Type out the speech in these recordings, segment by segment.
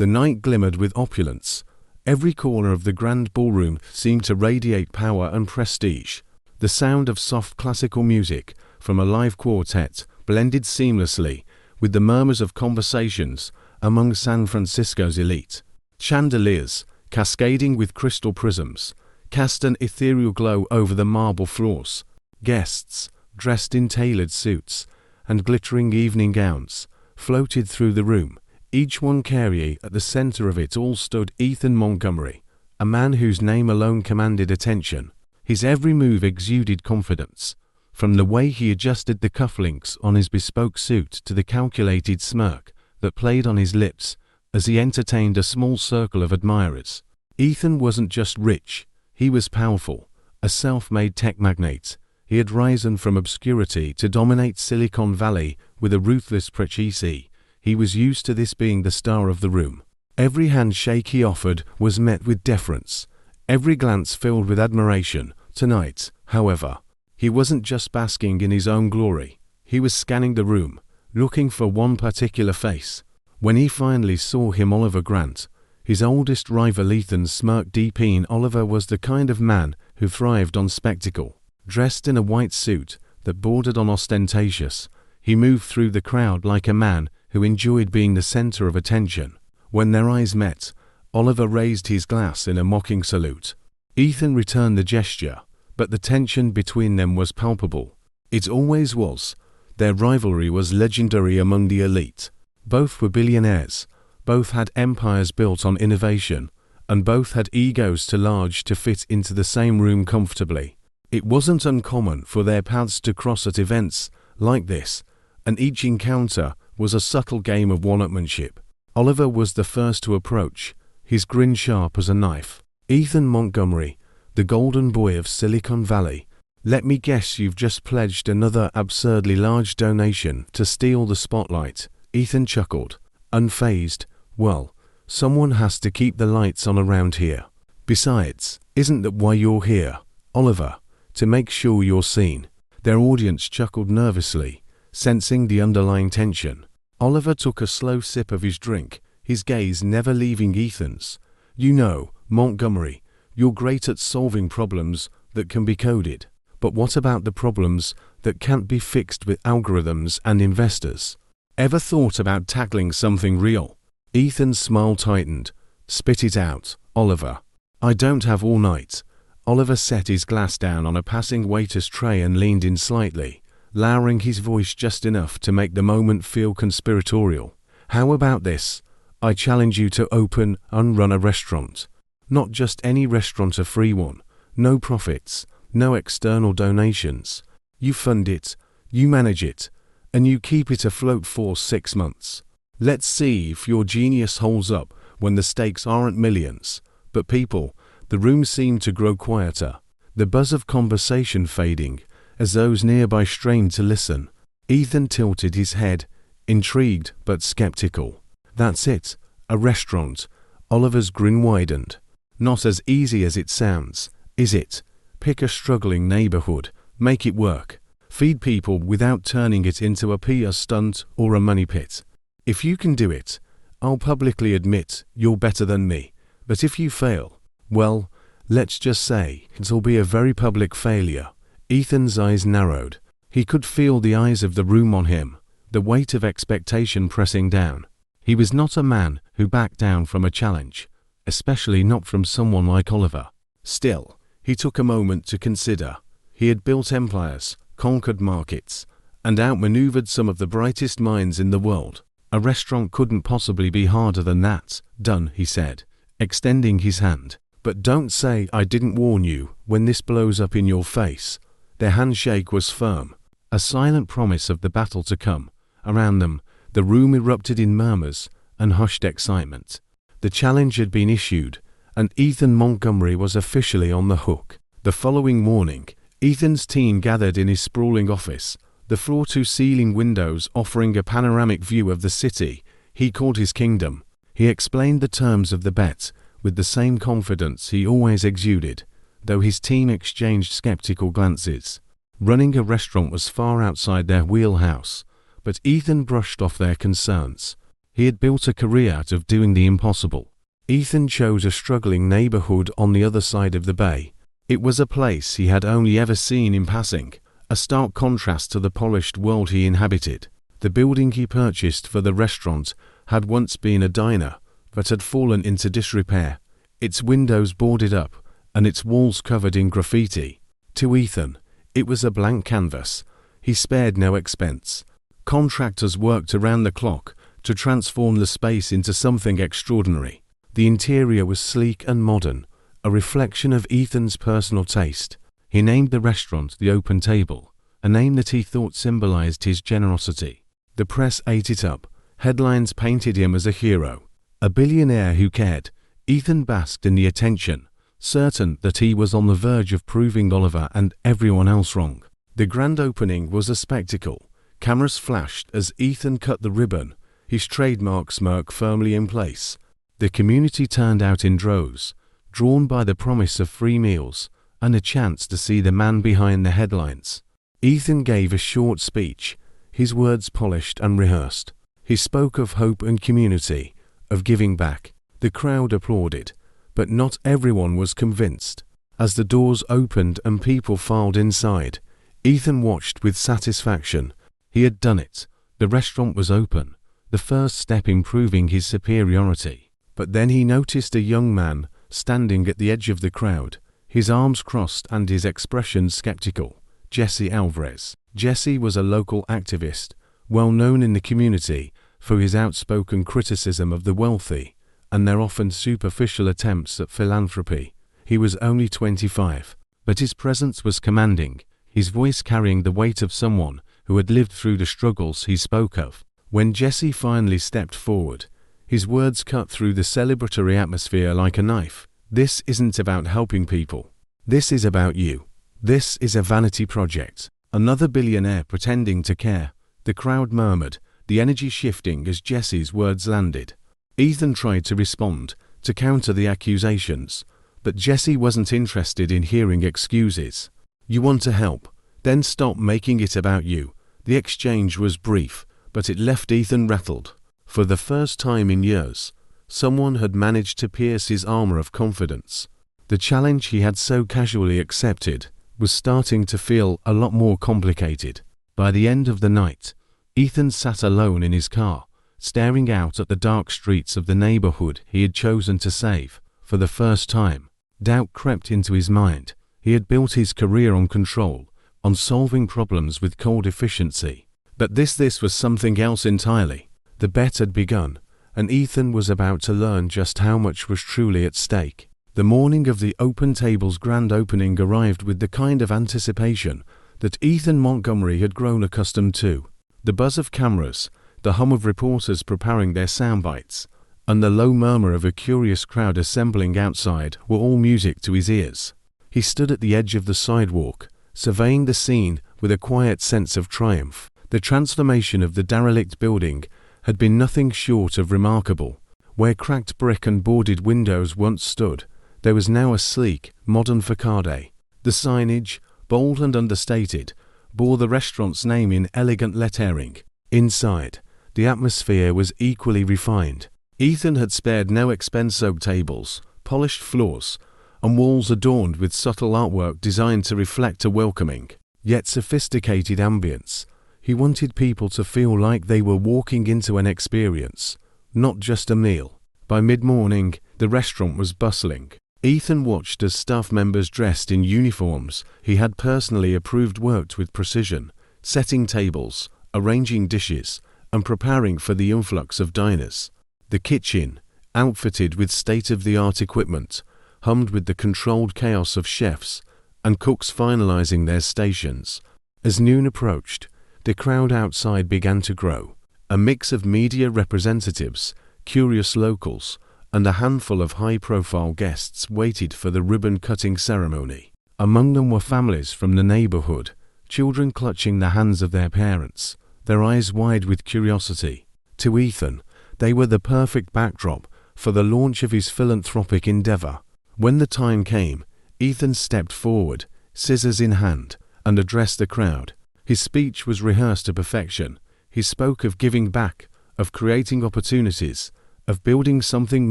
The night glimmered with opulence. Every corner of the grand ballroom seemed to radiate power and prestige. The sound of soft classical music from a live quartet blended seamlessly with the murmurs of conversations among San Francisco's elite. Chandeliers, cascading with crystal prisms, cast an ethereal glow over the marble floors. Guests, dressed in tailored suits and glittering evening gowns, floated through the room. Each one carrying at the center of it all stood Ethan Montgomery, a man whose name alone commanded attention. His every move exuded confidence, from the way he adjusted the cufflinks on his bespoke suit to the calculated smirk that played on his lips as he entertained a small circle of admirers. Ethan wasn't just rich, he was powerful, a self-made tech magnate. He had risen from obscurity to dominate Silicon Valley with a ruthless prestige. He was used to this being the star of the room. Every handshake he offered was met with deference, every glance filled with admiration. Tonight, however, he wasn't just basking in his own glory. He was scanning the room, looking for one particular face. When he finally saw him, Oliver Grant, his oldest rival, Ethan smirked deep. Oliver was the kind of man who thrived on spectacle. Dressed in a white suit that bordered on ostentatious, he moved through the crowd like a man who enjoyed being the center of attention. When their eyes met, Oliver raised his glass in a mocking salute. Ethan returned the gesture, but the tension between them was palpable. It always was. Their rivalry was legendary among the elite. Both were billionaires, both had empires built on innovation, and both had egos too large to fit into the same room comfortably. It wasn't uncommon for their paths to cross at events like this, and each encounter was a subtle game of one-upmanship. Oliver was the first to approach, his grin sharp as a knife. Ethan Montgomery, the golden boy of Silicon Valley, let me guess you've just pledged another absurdly large donation to steal the spotlight. Ethan chuckled, unfazed. Well, someone has to keep the lights on around here. Besides, isn't that why you're here, Oliver? To make sure you're seen. Their audience chuckled nervously, sensing the underlying tension. Oliver took a slow sip of his drink, his gaze never leaving Ethan's. You know, Montgomery, you're great at solving problems that can be coded. But what about the problems that can't be fixed with algorithms and investors? Ever thought about tackling something real? Ethan's smile tightened. Spit it out, Oliver. I don't have all night. Oliver set his glass down on a passing waiter's tray and leaned in slightly, lowering his voice just enough to make the moment feel conspiratorial. How about this? I challenge you to open and run a restaurant. Not just any restaurant, a free one. No profits, no external donations. You fund it, you manage it, and you keep it afloat for 6 months. Let's see if your genius holds up when the stakes aren't millions, but people. The room seemed to grow quieter, the buzz of conversation fading, as those nearby strained to listen. Ethan tilted his head, intrigued but skeptical. That's it, a restaurant. Oliver's grin widened. Not as easy as it sounds, is it? Pick a struggling neighborhood, make it work. Feed people without turning it into a PR stunt or a money pit. If you can do it, I'll publicly admit you're better than me. But if you fail, well, let's just say it'll be a very public failure. Ethan's eyes narrowed. He could feel the eyes of the room on him, the weight of expectation pressing down. He was not a man who backed down from a challenge, especially not from someone like Oliver. Still, he took a moment to consider. He had built empires, conquered markets, and outmaneuvered some of the brightest minds in the world. A restaurant couldn't possibly be harder than that. Done, he said, extending his hand. But don't say I didn't warn you when this blows up in your face. Their handshake was firm, a silent promise of the battle to come. Around them, the room erupted in murmurs and hushed excitement. The challenge had been issued, and Ethan Montgomery was officially on the hook. The following morning, Ethan's team gathered in his sprawling office, the floor-to-ceiling windows offering a panoramic view of the city he called his kingdom. He explained the terms of the bet with the same confidence he always exuded, though his team exchanged skeptical glances. Running a restaurant was far outside their wheelhouse, but Ethan brushed off their concerns. He had built a career out of doing the impossible. Ethan chose a struggling neighborhood on the other side of the bay. It was a place he had only ever seen in passing, a stark contrast to the polished world he inhabited. The building he purchased for the restaurant had once been a diner, but had fallen into disrepair, its windows boarded up, and its walls covered in graffiti. To Ethan, it was a blank canvas. He spared no expense. Contractors worked around the clock to transform the space into something extraordinary. The interior was sleek and modern, a reflection of Ethan's personal taste. He named the restaurant The Open Table, a name that he thought symbolized his generosity. The press ate it up. Headlines painted him as a hero, a billionaire who cared. Ethan basked in the attention, certain that he was on the verge of proving Oliver and everyone else wrong. The grand opening was a spectacle. Cameras flashed as Ethan cut the ribbon, his trademark smirk firmly in place. The community turned out in droves, drawn by the promise of free meals and a chance to see the man behind the headlines. Ethan gave a short speech, his words polished and rehearsed. He spoke of hope and community, of giving back. The crowd applauded, but not everyone was convinced. As the doors opened and people filed inside, Ethan watched with satisfaction. He had done it. The restaurant was open, the first step in proving his superiority. But then he noticed a young man standing at the edge of the crowd, his arms crossed and his expression skeptical. Jesse Alvarez. Jesse was a local activist, well known in the community for his outspoken criticism of the wealthy and their often superficial attempts at philanthropy. He was only 25, but his presence was commanding, his voice carrying the weight of someone who had lived through the struggles he spoke of. When Jesse finally stepped forward, his words cut through the celebratory atmosphere like a knife. This isn't about helping people. This is about you. This is a vanity project. Another billionaire pretending to care. The crowd murmured, the energy shifting as Jesse's words landed. Ethan tried to respond, to counter the accusations, but Jesse wasn't interested in hearing excuses. You want to help? Then stop making it about you. The exchange was brief, but it left Ethan rattled. For the first time in years, someone had managed to pierce his armor of confidence. The challenge he had so casually accepted was starting to feel a lot more complicated. By the end of the night, Ethan sat alone in his car, staring out at the dark streets of the neighborhood he had chosen to save. For the first time, doubt crept into his mind. He had built his career on control, on solving problems with cold efficiency. But this was something else entirely. The bet had begun, and Ethan was about to learn just how much was truly at stake. The morning of the Open Table's grand opening arrived with the kind of anticipation that Ethan Montgomery had grown accustomed to. The buzz of cameras, the hum of reporters preparing their soundbites, and the low murmur of a curious crowd assembling outside were all music to his ears. He stood at the edge of the sidewalk, surveying the scene with a quiet sense of triumph. The transformation of the derelict building had been nothing short of remarkable. Where cracked brick and boarded windows once stood, there was now a sleek, modern facade. The signage, bold and understated, bore the restaurant's name in elegant lettering. Inside, the atmosphere was equally refined. Ethan had spared no expense: oak tables, polished floors, and walls adorned with subtle artwork designed to reflect a welcoming, yet sophisticated ambience. He wanted people to feel like they were walking into an experience, not just a meal. By mid-morning, the restaurant was bustling. Ethan watched as staff members dressed in uniforms he had personally approved worked with precision, setting tables, arranging dishes, and preparing for the influx of diners. The kitchen, outfitted with state-of-the-art equipment, hummed with the controlled chaos of chefs and cooks finalizing their stations. As noon approached, the crowd outside began to grow. A mix of media representatives, curious locals, and a handful of high-profile guests waited for the ribbon-cutting ceremony. Among them were families from the neighborhood, children clutching the hands of their parents, their eyes wide with curiosity. To Ethan, they were the perfect backdrop for the launch of his philanthropic endeavor. When the time came, Ethan stepped forward, scissors in hand, and addressed the crowd. His speech was rehearsed to perfection. He spoke of giving back, of creating opportunities, of building something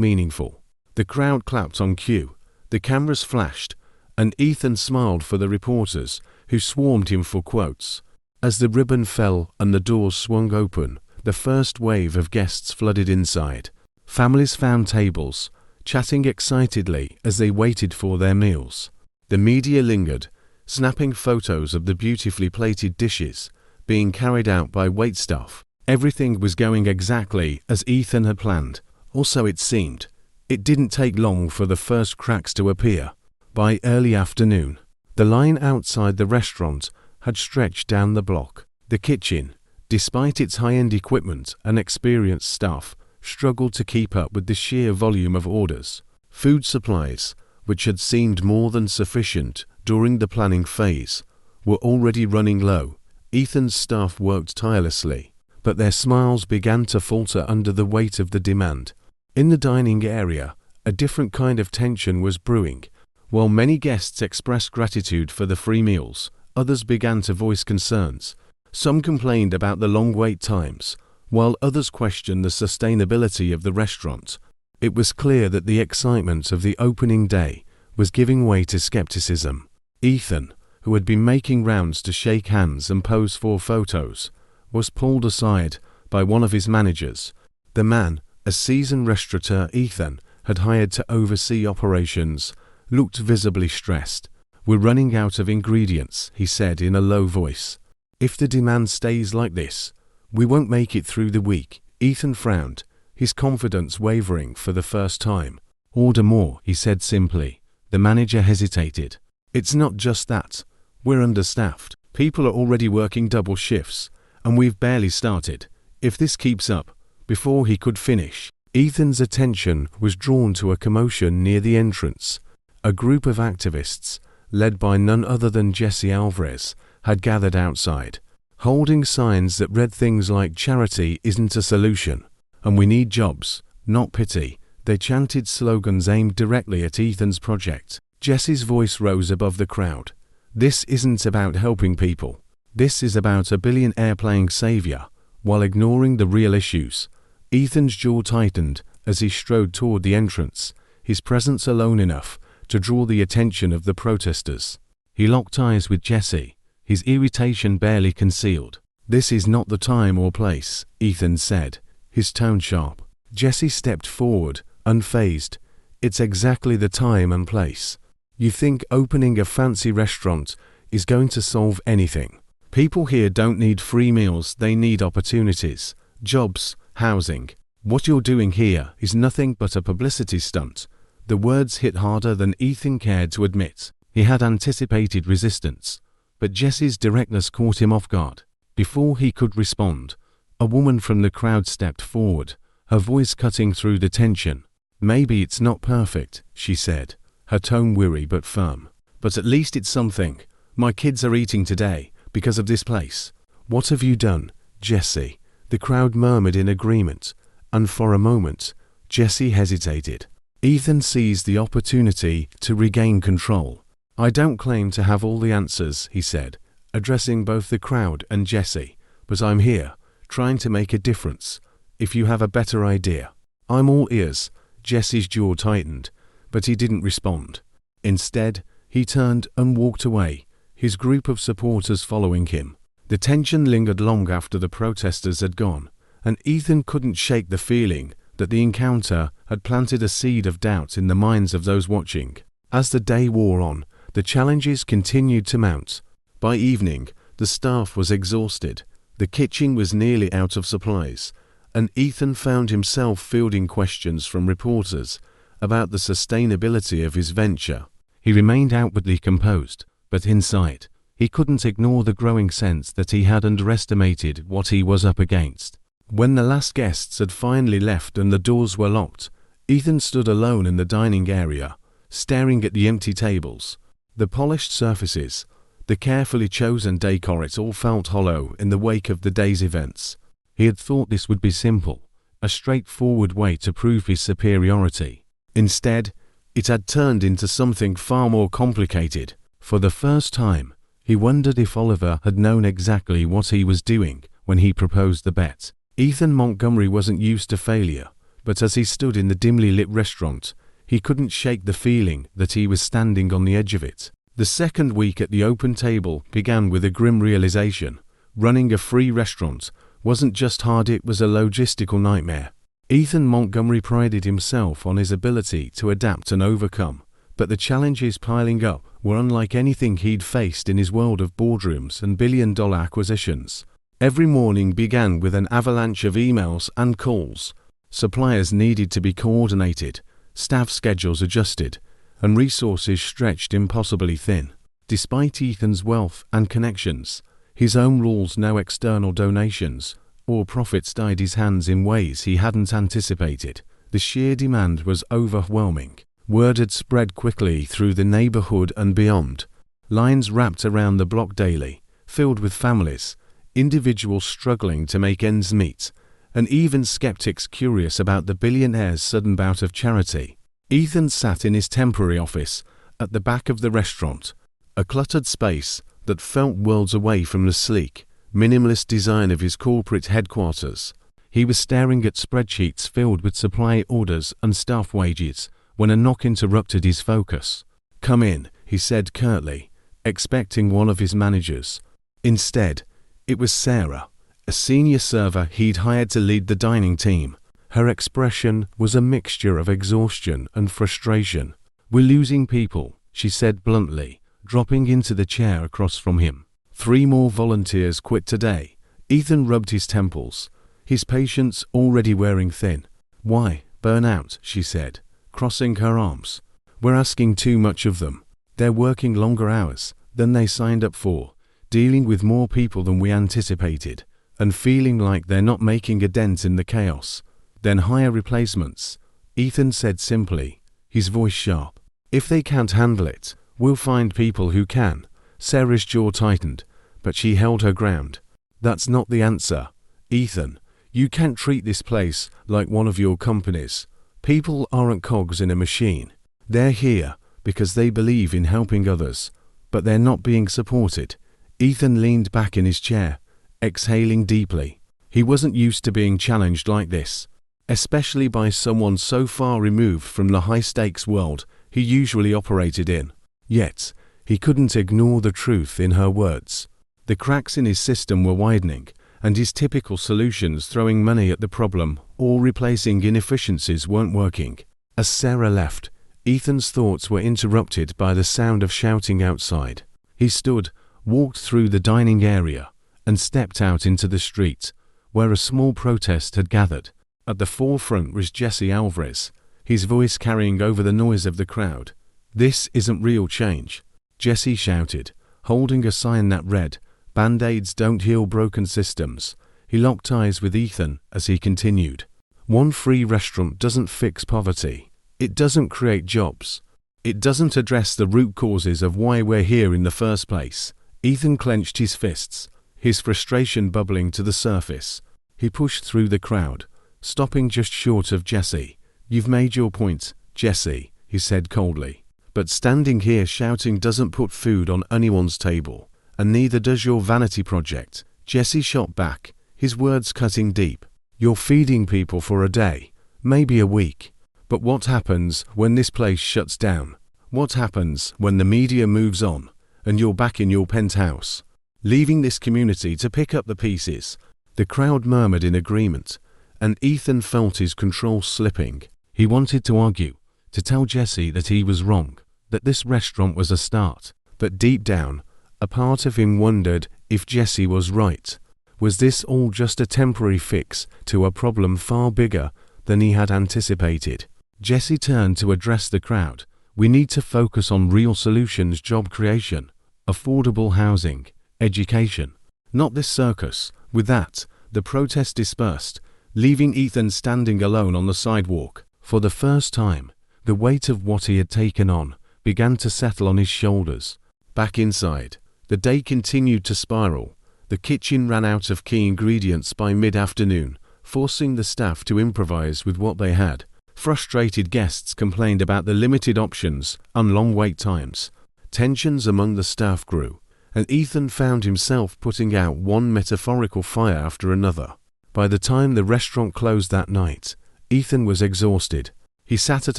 meaningful. The crowd clapped on cue, the cameras flashed, and Ethan smiled for the reporters who swarmed him for quotes. As the ribbon fell and the doors swung open, the first wave of guests flooded inside. Families found tables, chatting excitedly as they waited for their meals. The media lingered, snapping photos of the beautifully plated dishes being carried out by waitstaff. Everything was going exactly as Ethan had planned, or so it seemed. It didn't take long for the first cracks to appear. By early afternoon, the line outside the restaurant had stretched down the block. The kitchen, despite its high-end equipment and experienced staff, struggled to keep up with the sheer volume of orders. Food supplies, which had seemed more than sufficient during the planning phase, were already running low. Ethan's staff worked tirelessly, but their smiles began to falter under the weight of the demand. In the dining area, a different kind of tension was brewing. While many guests expressed gratitude for the free meals, others began to voice concerns. Some complained about the long wait times, while others questioned the sustainability of the restaurant. It was clear that the excitement of the opening day was giving way to skepticism. Ethan, who had been making rounds to shake hands and pose for photos, was pulled aside by one of his managers. The man, a seasoned restaurateur Ethan had hired to oversee operations, looked visibly stressed. "We're running out of ingredients," he said in a low voice. "If the demand stays like this, we won't make it through the week." Ethan frowned, his confidence wavering for the first time. "Order more," he said simply. The manager hesitated. "It's not just that. We're understaffed. People are already working double shifts, and we've barely started. If this keeps up..." Before he could finish, Ethan's attention was drawn to a commotion near the entrance. A group of activists, led by none other than Jesse Alvarez, had gathered outside, holding signs that read things like "Charity isn't a solution," and "We need jobs, not pity." They chanted slogans aimed directly at Ethan's project. Jesse's voice rose above the crowd. "This isn't about helping people. This is about a billionaire playing savior, while ignoring the real issues." Ethan's jaw tightened as he strode toward the entrance, his presence alone enough to draw the attention of the protesters. He locked eyes with Jesse, his irritation barely concealed. "This is not the time or place," Ethan said, his tone sharp. Jesse stepped forward, unfazed. "It's exactly the time and place. You think opening a fancy restaurant is going to solve anything? People here don't need free meals, they need opportunities, jobs, housing. What you're doing here is nothing but a publicity stunt." The words hit harder than Ethan cared to admit. He had anticipated resistance, but Jesse's directness caught him off guard. Before he could respond, a woman from the crowd stepped forward, her voice cutting through the tension. "Maybe it's not perfect," she said, her tone weary but firm. "But at least it's something. My kids are eating today because of this place." "What have you done, Jesse?" The crowd murmured in agreement, and for a moment, Jesse hesitated. Ethan seized the opportunity to regain control. "I don't claim to have all the answers," he said, addressing both the crowd and Jesse, "but I'm here, trying to make a difference. If you have a better idea." "I'm all ears." Jesse's jaw tightened, but he didn't respond. Instead, he turned and walked away, his group of supporters following him. The tension lingered long after the protesters had gone, and Ethan couldn't shake the feeling that the encounter had planted a seed of doubt in the minds of those watching. As the day wore on, the challenges continued to mount. By evening, the staff was exhausted, the kitchen was nearly out of supplies, and Ethan found himself fielding questions from reporters about the sustainability of his venture. He remained outwardly composed, but inside, he couldn't ignore the growing sense that he had underestimated what he was up against. When the last guests had finally left and the doors were locked, Ethan stood alone in the dining area, staring at the empty tables. The polished surfaces, the carefully chosen decor, it all felt hollow in the wake of the day's events. He had thought this would be simple, a straightforward way to prove his superiority. Instead, it had turned into something far more complicated. For the first time, he wondered if Oliver had known exactly what he was doing when he proposed the bet. Ethan Montgomery wasn't used to failure, but as he stood in the dimly lit restaurant, he couldn't shake the feeling that he was standing on the edge of it. The second week at the open table began with a grim realization. Running a free restaurant wasn't just hard, it was a logistical nightmare. Ethan Montgomery prided himself on his ability to adapt and overcome, but the challenges piling up were unlike anything he'd faced in his world of boardrooms and billion-dollar acquisitions. Every morning began with an avalanche of emails and calls. Suppliers needed to be coordinated, staff schedules adjusted, and resources stretched impossibly thin. Despite Ethan's wealth and connections, his own rules, no external donations or profits, tied his hands in ways he hadn't anticipated. The sheer demand was overwhelming. Word had spread quickly through the neighborhood and beyond. Lines wrapped around the block daily, filled with families, individuals struggling to make ends meet, and even skeptics curious about the billionaire's sudden bout of charity. Ethan sat in his temporary office at the back of the restaurant, a cluttered space that felt worlds away from the sleek, minimalist design of his corporate headquarters. He was staring at spreadsheets filled with supply orders and staff wages when a knock interrupted his focus. "Come in," he said curtly, expecting one of his managers. Instead, it was Sarah, a senior server he'd hired to lead the dining team. Her expression was a mixture of exhaustion and frustration. "We're losing people," she said bluntly, dropping into the chair across from him. 3 more volunteers quit today. Ethan rubbed his temples, his patience already wearing thin. "Why, burnout?" she said, crossing her arms. "We're asking too much of them. They're working longer hours than they signed up for, dealing with more people than we anticipated, and feeling like they're not making a dent in the chaos." "Then hire replacements," Ethan said simply, his voice sharp. "If they can't handle it, we'll find people who can." Sarah's jaw tightened, but she held her ground. "That's not the answer, Ethan. You can't treat this place like one of your companies. People aren't cogs in a machine. They're here because they believe in helping others, but they're not being supported." Ethan leaned back in his chair, exhaling deeply. He wasn't used to being challenged like this, especially by someone so far removed from the high-stakes world he usually operated in. Yet, he couldn't ignore the truth in her words. The cracks in his system were widening, and his typical solutions, throwing money at the problem or replacing inefficiencies, weren't working. As Sarah left, Ethan's thoughts were interrupted by the sound of shouting outside. He stood, walked through the dining area, and stepped out into the street, where a small protest had gathered. At the forefront was Jesse Alvarez, his voice carrying over the noise of the crowd. "This isn't real change," Jesse shouted, holding a sign that read, "Band-Aids don't heal broken systems." He locked eyes with Ethan as he continued. "One free restaurant doesn't fix poverty. It doesn't create jobs. It doesn't address the root causes of why we're here in the first place." Ethan clenched his fists, his frustration bubbling to the surface. He pushed through the crowd, stopping just short of Jesse. "You've made your point, Jesse," he said coldly. "But standing here shouting doesn't put food on anyone's table, and neither does your vanity project." Jesse shot back, his words cutting deep. "You're feeding people for a day, maybe a week. But what happens when this place shuts down? What happens when the media moves on, and you're back in your penthouse, leaving this community to pick up the pieces?" The crowd murmured in agreement, and Ethan felt his control slipping. He wanted to argue, to tell Jesse that he was wrong, that this restaurant was a start. But deep down, a part of him wondered if Jesse was right. Was this all just a temporary fix to a problem far bigger than he had anticipated? Jesse turned to address the crowd. "We need to focus on real solutions: job creation, affordable housing, education. Not this circus." With that, the protest dispersed, leaving Ethan standing alone on the sidewalk. For the first time, the weight of what he had taken on began to settle on his shoulders. Back inside, the day continued to spiral. The kitchen ran out of key ingredients by mid-afternoon, forcing the staff to improvise with what they had. Frustrated guests complained about the limited options and long wait times. Tensions among the staff grew, and Ethan found himself putting out one metaphorical fire after another. By the time the restaurant closed that night, Ethan was exhausted. He sat at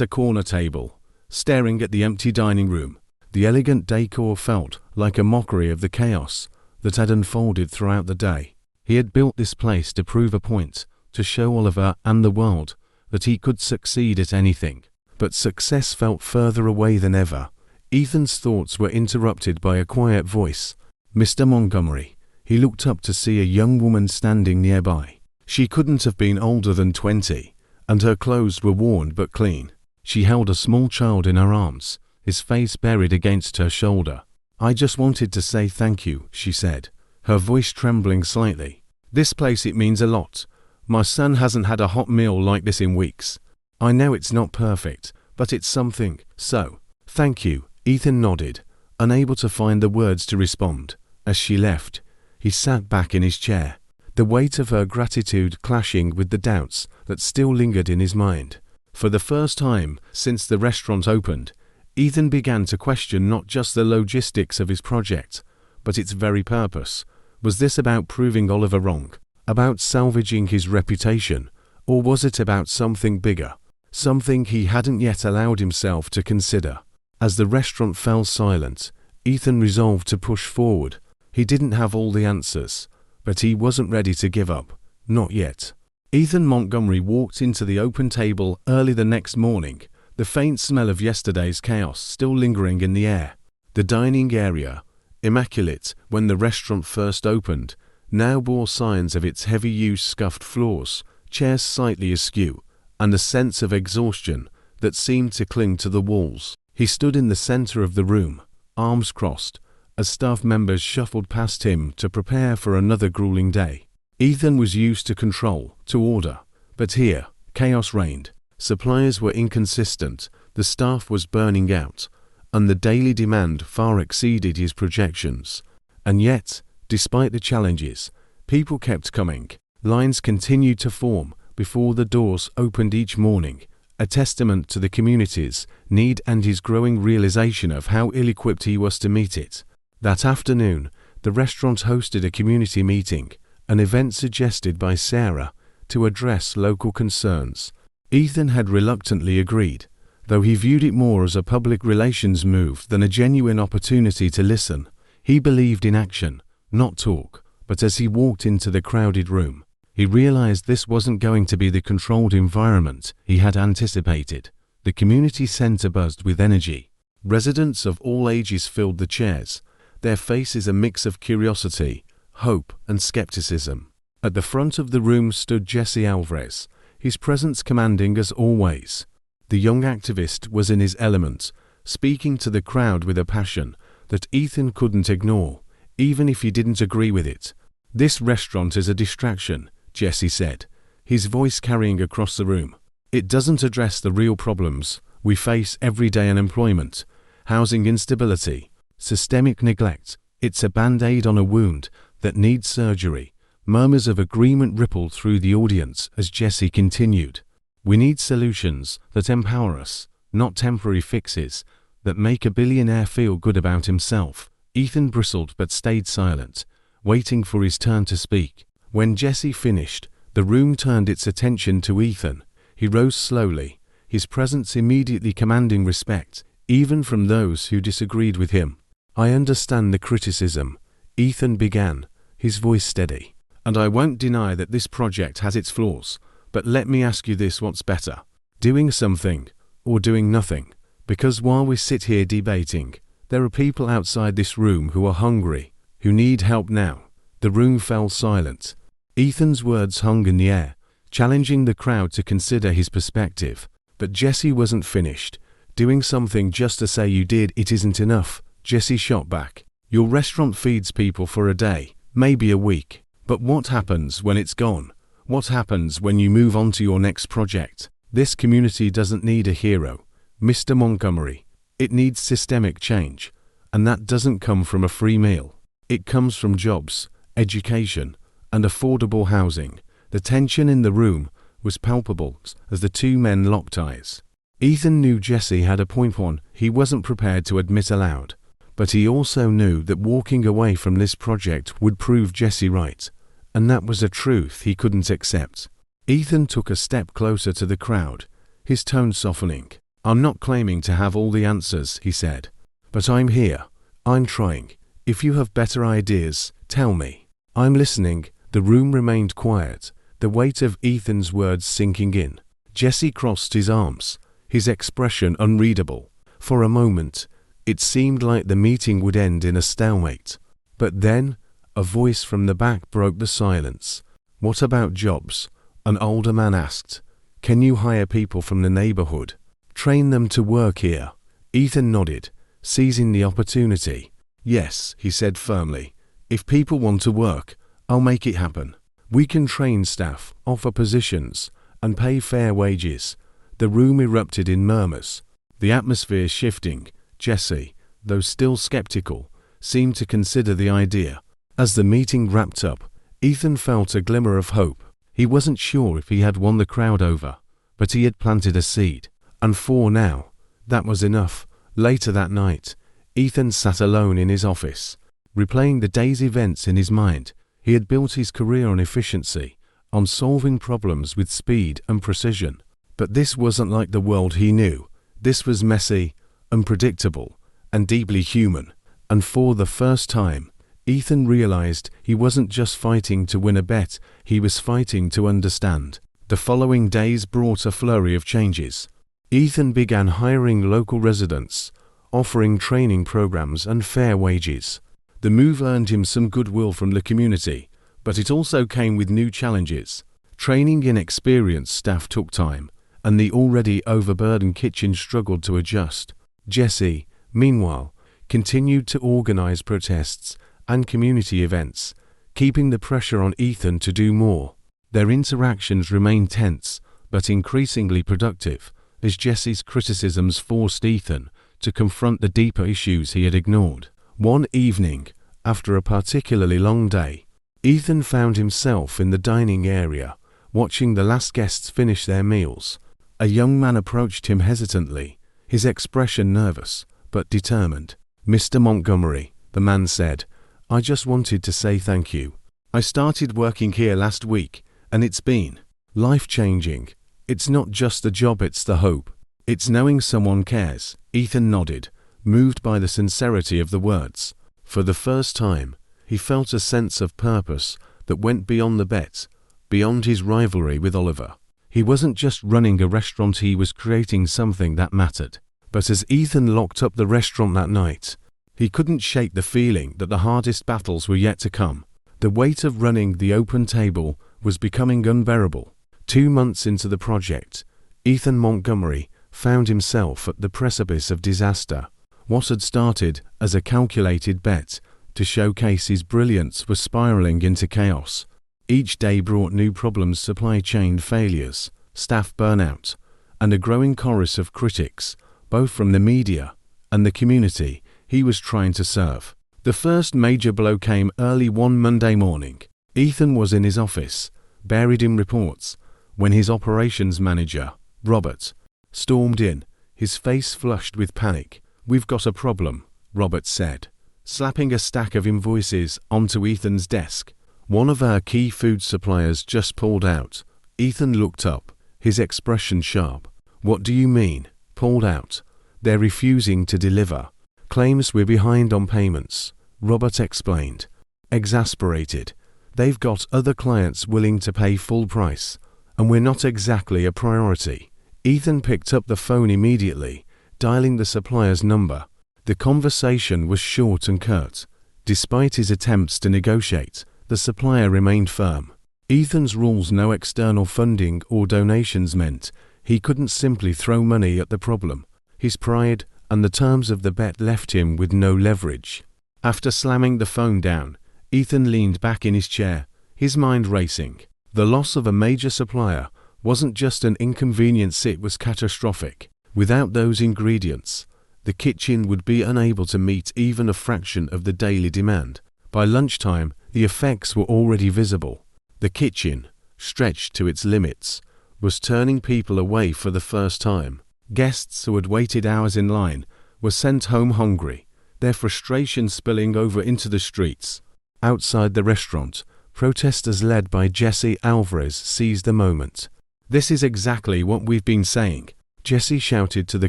a corner table, staring at the empty dining room. The elegant decor felt like a mockery of the chaos that had unfolded throughout the day. He had built this place to prove a point, to show Oliver and the world that he could succeed at anything. But success felt further away than ever. Ethan's thoughts were interrupted by a quiet voice. "Mr. Montgomery." He looked up to see a young woman standing nearby. She couldn't have been older than 20, and her clothes were worn but clean. She held a small child in her arms, his face buried against her shoulder. "I just wanted to say thank you," she said, her voice trembling slightly. "This place, it means a lot. My son hasn't had a hot meal like this in weeks. I know it's not perfect, but it's something, so, thank you." Ethan nodded, unable to find the words to respond. As she left, he sat back in his chair, the weight of her gratitude clashing with the doubts that still lingered in his mind. For the first time since the restaurant opened, Ethan began to question not just the logistics of his project, but its very purpose. Was this about proving Oliver wrong, about salvaging his reputation, or was it about something bigger, something he hadn't yet allowed himself to consider? As the restaurant fell silent, Ethan resolved to push forward. He didn't have all the answers, but he wasn't ready to give up. Not yet. Ethan Montgomery walked into the open table early the next morning, the faint smell of yesterday's chaos still lingering in the air. The dining area, immaculate when the restaurant first opened, now bore signs of its heavy use: scuffed floors, chairs slightly askew, and a sense of exhaustion that seemed to cling to the walls. He stood in the center of the room, arms crossed, as staff members shuffled past him to prepare for another grueling day. Ethan was used to control, to order, but here, chaos reigned. Suppliers were inconsistent, the staff was burning out, and the daily demand far exceeded his projections. And yet, despite the challenges, people kept coming. Lines continued to form before the doors opened each morning, a testament to the community's need and his growing realization of how ill-equipped he was to meet it. That afternoon, the restaurant hosted a community meeting, an event suggested by Sarah to address local concerns. Ethan had reluctantly agreed, though he viewed it more as a public relations move than a genuine opportunity to listen. He believed in action, not talk, but as he walked into the crowded room, he realized this wasn't going to be the controlled environment he had anticipated. The community center buzzed with energy. Residents of all ages filled the chairs, their faces a mix of curiosity, hope, and skepticism. At the front of the room stood Jesse Alvarez, his presence commanding as always. The young activist was in his element, speaking to the crowd with a passion that Ethan couldn't ignore, even if he didn't agree with it. "This restaurant is a distraction," Jesse said, his voice carrying across the room. "It doesn't address the real problems we face every day: unemployment, housing instability, systemic neglect. It's a band-aid on a wound that needs surgery." Murmurs of agreement rippled through the audience as Jesse continued. "We need solutions that empower us, not temporary fixes that make a billionaire feel good about himself." Ethan bristled but stayed silent, waiting for his turn to speak. When Jesse finished, the room turned its attention to Ethan. He rose slowly, his presence immediately commanding respect, even from those who disagreed with him. "I understand the criticism," Ethan began, his voice steady, "and I won't deny that this project has its flaws, but let me ask you this: what's better, doing something or doing nothing? Because while we sit here debating, there are people outside this room who are hungry, who need help now." The room fell silent. Ethan's words hung in the air, challenging the crowd to consider his perspective. But Jesse wasn't finished. "Doing something just to say you did it isn't enough," Jesse shot back. "Your restaurant feeds people for a day, maybe a week. But what happens when it's gone? What happens when you move on to your next project? This community doesn't need a hero, Mr. Montgomery. It needs systemic change. And that doesn't come from a free meal. It comes from jobs, education, and affordable housing." The tension in the room was palpable as the two men locked eyes. Ethan knew Jesse had a point, one he wasn't prepared to admit aloud. But he also knew that walking away from this project would prove Jesse right. and that was a truth he couldn't accept. Ethan took a step closer to the crowd, his tone softening. "I'm not claiming to have all the answers," he said. "But I'm here. I'm trying. If you have better ideas, tell me. I'm listening." The room remained quiet, the weight of Ethan's words sinking in. Jesse crossed his arms, his expression unreadable. For a moment, it seemed like the meeting would end in a stalemate. But then, a voice from the back broke the silence. "What about jobs?" an older man asked. "Can you hire people from the neighborhood? Train them to work here?" Ethan nodded, seizing the opportunity. "Yes," he said firmly. "If people want to work, I'll make it happen. We can train staff, offer positions, and pay fair wages." The room erupted in murmurs, the atmosphere shifting. Jesse, though still skeptical, seemed to consider the idea. As the meeting wrapped up, Ethan felt a glimmer of hope. He wasn't sure if he had won the crowd over, but he had planted a seed. And for now, that was enough. Later that night, Ethan sat alone in his office, replaying the day's events in his mind. He had built his career on efficiency, on solving problems with speed and precision. But this wasn't like the world he knew. This was messy, unpredictable, and deeply human. And for the first time, Ethan realized he wasn't just fighting to win a bet, he was fighting to understand. The following days brought a flurry of changes. Ethan began hiring local residents, offering training programs and fair wages. The move earned him some goodwill from the community, but it also came with new challenges. Training inexperienced staff took time, and the already overburdened kitchen struggled to adjust. Jesse, meanwhile, continued to organize protests and community events, keeping the pressure on Ethan to do more. Their interactions remained tense, but increasingly productive, as Jesse's criticisms forced Ethan to confront the deeper issues he had ignored. One evening, after a particularly long day, Ethan found himself in the dining area, watching the last guests finish their meals. A young man approached him hesitantly, his expression nervous, but determined. "Mr. Montgomery," the man said, "I just wanted to say thank you. I started working here last week, and it's been life-changing. It's not just the job, it's the hope. It's knowing someone cares." Ethan nodded, moved by the sincerity of the words. For the first time, he felt a sense of purpose that went beyond the bet, beyond his rivalry with Oliver. He wasn't just running a restaurant, he was creating something that mattered. But as Ethan locked up the restaurant that night, he couldn't shake the feeling that the hardest battles were yet to come. The weight of running the open table was becoming unbearable. 2 months into the project, Ethan Montgomery found himself at the precipice of disaster. What had started as a calculated bet to showcase his brilliance was spiraling into chaos. Each day brought new problems: supply chain failures, staff burnout, and a growing chorus of critics, both from the media and the community he was trying to serve. The first major blow came early one Monday morning. Ethan was in his office, buried in reports, when his operations manager, Robert, stormed in, his face flushed with panic. "We've got a problem," Robert said, slapping a stack of invoices onto Ethan's desk. "One of our key food suppliers just pulled out." Ethan looked up, his expression sharp. "What do you mean, pulled out?" "They're refusing to deliver. Claims we're behind on payments," Robert explained. Exasperated, "They've got other clients willing to pay full price, and we're not exactly a priority." Ethan picked up the phone immediately, dialing the supplier's number. The conversation was short and curt. Despite his attempts to negotiate, the supplier remained firm. Ethan's rules: no external funding or donations, meant he couldn't simply throw money at the problem. His pride and the terms of the bet left him with no leverage. After slamming the phone down, Ethan leaned back in his chair, his mind racing. The loss of a major supplier wasn't just an inconvenience, it was catastrophic. Without those ingredients, the kitchen would be unable to meet even a fraction of the daily demand. By lunchtime, the effects were already visible. The kitchen, stretched to its limits, was turning people away for the first time. Guests who had waited hours in line were sent home hungry, their frustration spilling over into the streets. Outside the restaurant, protesters led by Jesse Alvarez seized the moment. "This is exactly what we've been saying," Jesse shouted to the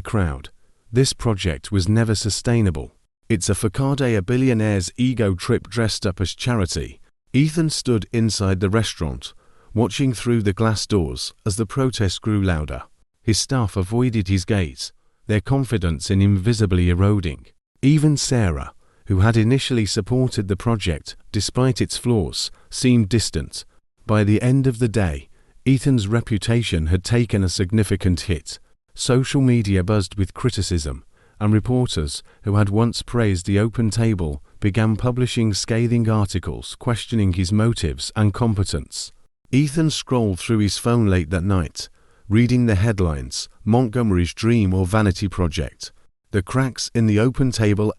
crowd. "This project was never sustainable. It's a facade, a billionaire's ego trip dressed up as charity." Ethan stood inside the restaurant, watching through the glass doors as the protest grew louder. His staff avoided his gaze, their confidence in him visibly eroding. Even Sarah, who had initially supported the project despite its flaws, seemed distant. By the end of the day, Ethan's reputation had taken a significant hit. Social media buzzed with criticism, and reporters who had once praised the Open Table began publishing scathing articles questioning his motives and competence. Ethan scrolled through his phone late that night, reading the headlines, "Montgomery's Dream or Vanity Project." "The cracks in the Open Table ***.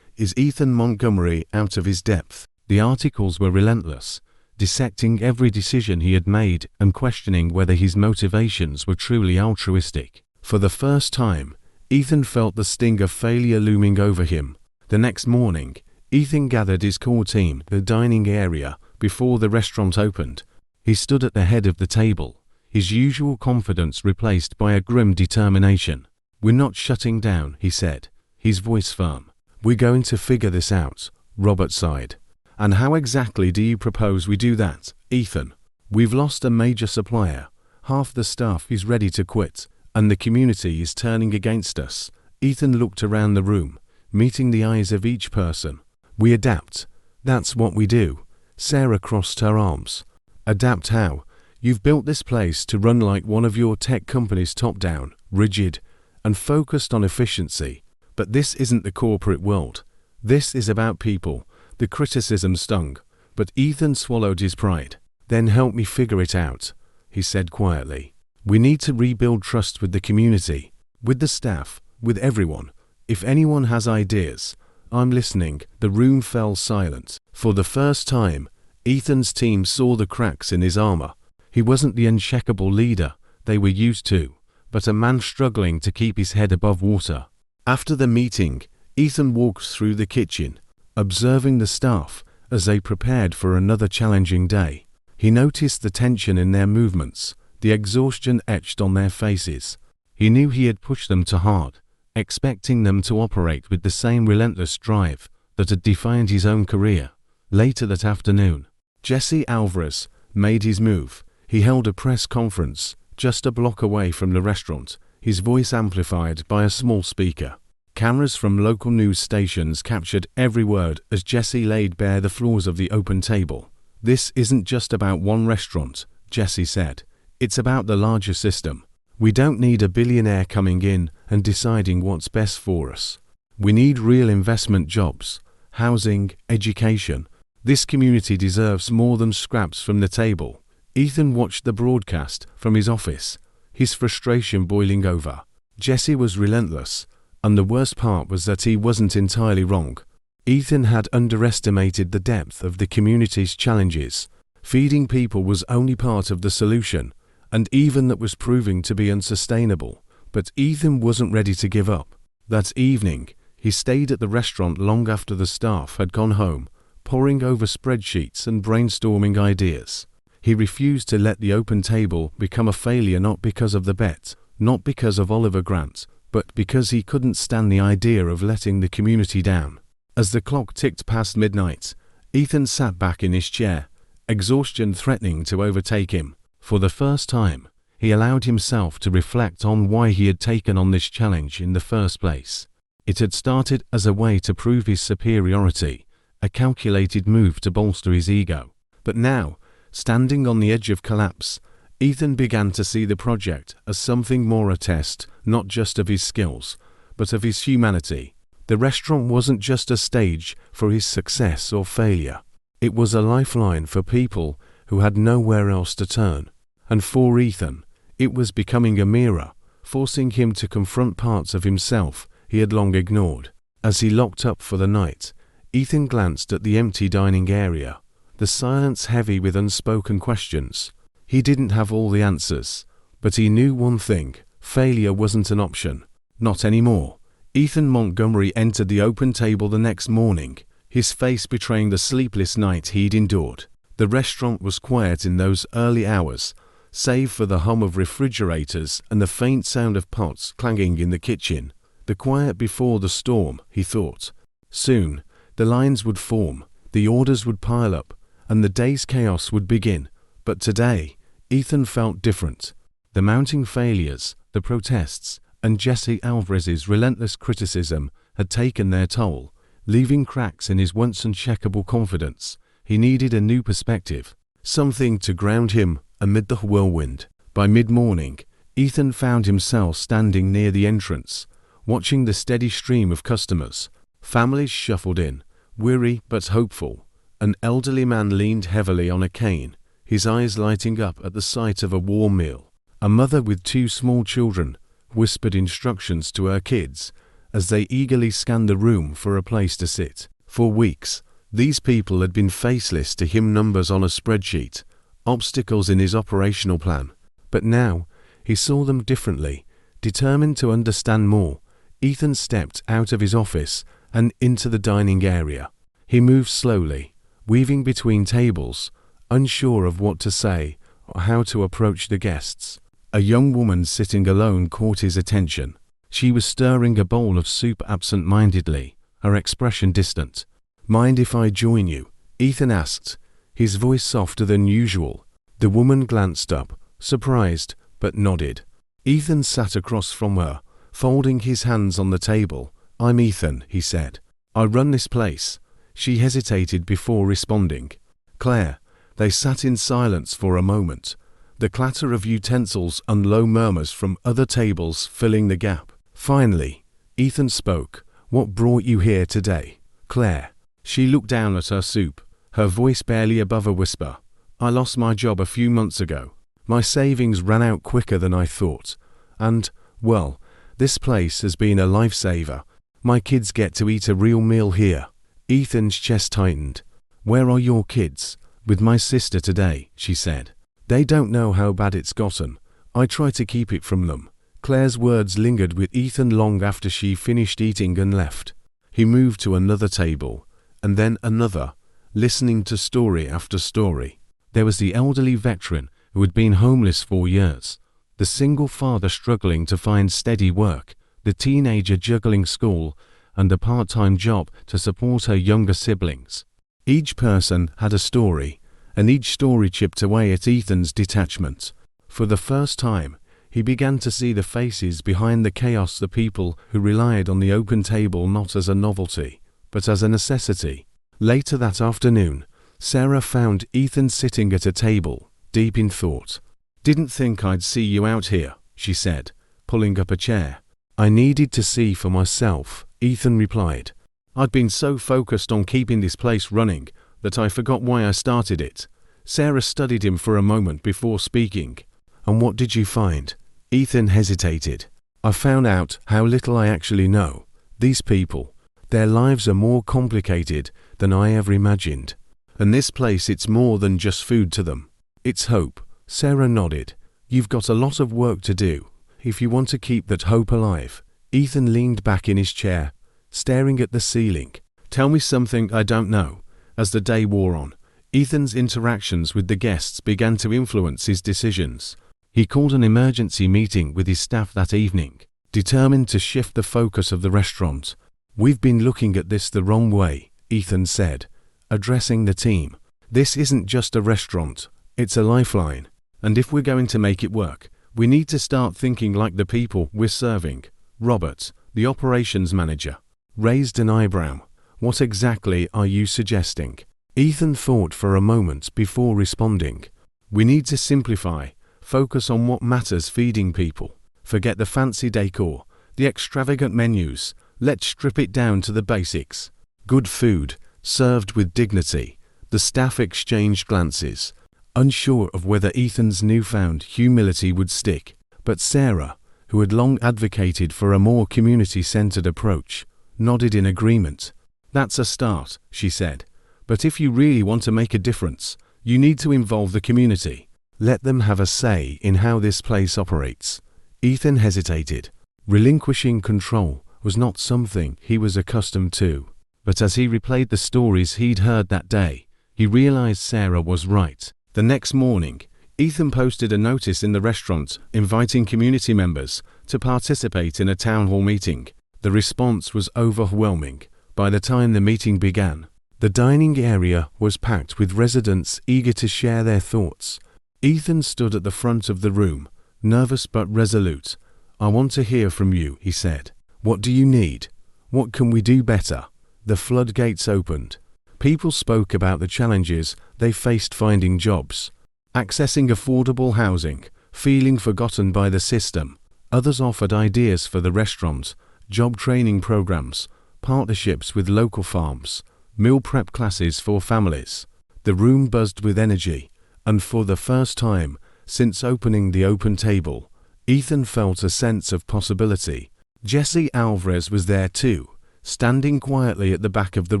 Is Ethan Montgomery out of his depth?" The articles were relentless, dissecting every decision he had made and questioning whether his motivations were truly altruistic. For the first time, Ethan felt the sting of failure looming over him. The next morning, Ethan gathered his core team in the dining area before the restaurant opened. He stood at the head of the table, his usual confidence replaced by a grim determination. "We're not shutting down," he said, his voice firm. "We're going to figure this out," Robert sighed. "And how exactly do you propose we do that, Ethan? We've lost a major supplier, half the staff is ready to quit, and the community is turning against us." Ethan looked around the room, meeting the eyes of each person. "We adapt. That's what we do." Sarah crossed her arms. "Adapt how? You've built this place to run like one of your tech companies, top-down, rigid, and focused on efficiency. But this isn't the corporate world. This is about people." The criticism stung, but Ethan swallowed his pride. "Then help me figure it out," he said quietly. "We need to rebuild trust with the community, with the staff, with everyone. If anyone has ideas, I'm listening." The room fell silent. For the first time, Ethan's team saw the cracks in his armor. He wasn't the unshakable leader they were used to, but a man struggling to keep his head above water. After the meeting, Ethan walked through the kitchen, observing the staff as they prepared for another challenging day. He noticed the tension in their movements, the exhaustion etched on their faces. He knew he had pushed them too hard, expecting them to operate with the same relentless drive that had defined his own career. Later that afternoon, Jesse Alvarez made his move. He held a press conference just a block away from the restaurant, his voice amplified by a small speaker. Cameras from local news stations captured every word as Jesse laid bare the flaws of the Open Table. "This isn't just about one restaurant," Jesse said. "It's about the larger system. We don't need a billionaire coming in and deciding what's best for us. We need real investment, jobs, housing, education. This community deserves more than scraps from the table." Ethan watched the broadcast from his office, his frustration boiling over. Jesse was relentless, and the worst part was that he wasn't entirely wrong. Ethan had underestimated the depth of the community's challenges. Feeding people was only part of the solution, and even that was proving to be unsustainable. But Ethan wasn't ready to give up. That evening, he stayed at the restaurant long after the staff had gone home, poring over spreadsheets and brainstorming ideas. He refused to let the Open Table become a failure, not because of the bet, not because of Oliver Grant, but because he couldn't stand the idea of letting the community down. As the clock ticked past midnight, Ethan sat back in his chair, exhaustion threatening to overtake him. For the first time, he allowed himself to reflect on why he had taken on this challenge in the first place. It had started as a way to prove his superiority, a calculated move to bolster his ego. But now, standing on the edge of collapse, Ethan began to see the project as something more, a test, not just of his skills, but of his humanity. The restaurant wasn't just a stage for his success or failure. It was a lifeline for people who had nowhere else to turn. And for Ethan, it was becoming a mirror, forcing him to confront parts of himself he had long ignored. As he locked up for the night, Ethan glanced at the empty dining area, the silence heavy with unspoken questions. He didn't have all the answers, but he knew one thing: failure wasn't an option. Not anymore. Ethan Montgomery entered the Open Table the next morning, his face betraying the sleepless night he'd endured. The restaurant was quiet in those early hours, save for the hum of refrigerators and the faint sound of pots clanging in the kitchen. The quiet before the storm, he thought. Soon, the lines would form, the orders would pile up, and the day's chaos would begin. But today, Ethan felt different. The mounting failures, the protests, and Jesse Alvarez's relentless criticism had taken their toll, leaving cracks in his once uncheckable confidence. He needed a new perspective, something to ground him amid the whirlwind. By mid-morning, Ethan found himself standing near the entrance, watching the steady stream of customers. Families shuffled in, weary but hopeful. An elderly man leaned heavily on a cane, his eyes lighting up at the sight of a warm meal. A mother with 2 small children whispered instructions to her kids as they eagerly scanned the room for a place to sit. For weeks, these people had been faceless to him, numbers on a spreadsheet, obstacles in his operational plan. But now, he saw them differently. Determined to understand more, Ethan stepped out of his office and into the dining area. He moved slowly, weaving between tables, unsure of what to say or how to approach the guests. A young woman sitting alone caught his attention. She was stirring a bowl of soup absent-mindedly, her expression distant. "Mind if I join you?" Ethan asked, his voice softer than usual. The woman glanced up, surprised, but nodded. Ethan sat across from her, folding his hands on the table. "I'm Ethan," he said. "I run this place." She hesitated before responding. "Claire." They sat in silence for a moment, the clatter of utensils and low murmurs from other tables filling the gap. Finally, Ethan spoke. "What brought you here today, Claire?" She looked down at her soup, her voice barely above a whisper. "I lost my job a few months ago. My savings ran out quicker than I thought. And, well, this place has been a lifesaver. My kids get to eat a real meal here." Ethan's chest tightened. "Where are your kids?" "With my sister today," she said. "They don't know how bad it's gotten. I try to keep it from them." Claire's words lingered with Ethan long after she finished eating and left. He moved to another table, and then another, listening to story after story. There was the elderly veteran who had been homeless for years, the single father struggling to find steady work, the teenager juggling school and a part-time job to support her younger siblings. Each person had a story, and each story chipped away at Ethan's detachment. For the first time, he began to see the faces behind the chaos, the people who relied on the open table not as a novelty, but as a necessity. Later that afternoon, Sarah found Ethan sitting at a table, deep in thought. "Didn't think I'd see you out here," she said, pulling up a chair. "I needed to see for myself," Ethan replied. "I'd been so focused on keeping this place running that I forgot why I started it." Sarah studied him for a moment before speaking. "And what did you find?" Ethan hesitated. "I found out how little I actually know. These people, their lives are more complicated than I ever imagined. And this place, it's more than just food to them. It's hope." Sarah nodded. "You've got a lot of work to do, if you want to keep that hope alive." Ethan leaned back in his chair, staring at the ceiling. "Tell me something I don't know." As the day wore on, Ethan's interactions with the guests began to influence his decisions. He called an emergency meeting with his staff that evening, determined to shift the focus of the restaurant. "We've been looking at this the wrong way," Ethan said, addressing the team. "This isn't just a restaurant, it's a lifeline. And if we're going to make it work, we need to start thinking like the people we're serving." Robert, the operations manager, raised an eyebrow. "What exactly are you suggesting?" Ethan thought for a moment before responding. "We need to simplify, focus on what matters, feeding people. Forget the fancy decor, the extravagant menus. Let's strip it down to the basics. Good food, served with dignity." The staff exchanged glances, unsure of whether Ethan's newfound humility would stick. But Sarah, who had long advocated for a more community-centered approach, nodded in agreement. "That's a start," she said. "But if you really want to make a difference, you need to involve the community. Let them have a say in how this place operates." Ethan hesitated. Relinquishing control was not something he was accustomed to. But as he replayed the stories he'd heard that day, he realized Sarah was right. The next morning, Ethan posted a notice in the restaurant inviting community members to participate in a town hall meeting. The response was overwhelming. By the time the meeting began, the dining area was packed with residents eager to share their thoughts. Ethan stood at the front of the room, nervous but resolute. "I want to hear from you," he said. "What do you need? What can we do better?" The floodgates opened. People spoke about the challenges they faced finding jobs, accessing affordable housing, feeling forgotten by the system. Others offered ideas for the restaurant, job training programs, partnerships with local farms, meal prep classes for families. The room buzzed with energy, and for the first time since opening the Open Table, Ethan felt a sense of possibility. Jesse Alvarez was there too, standing quietly at the back of the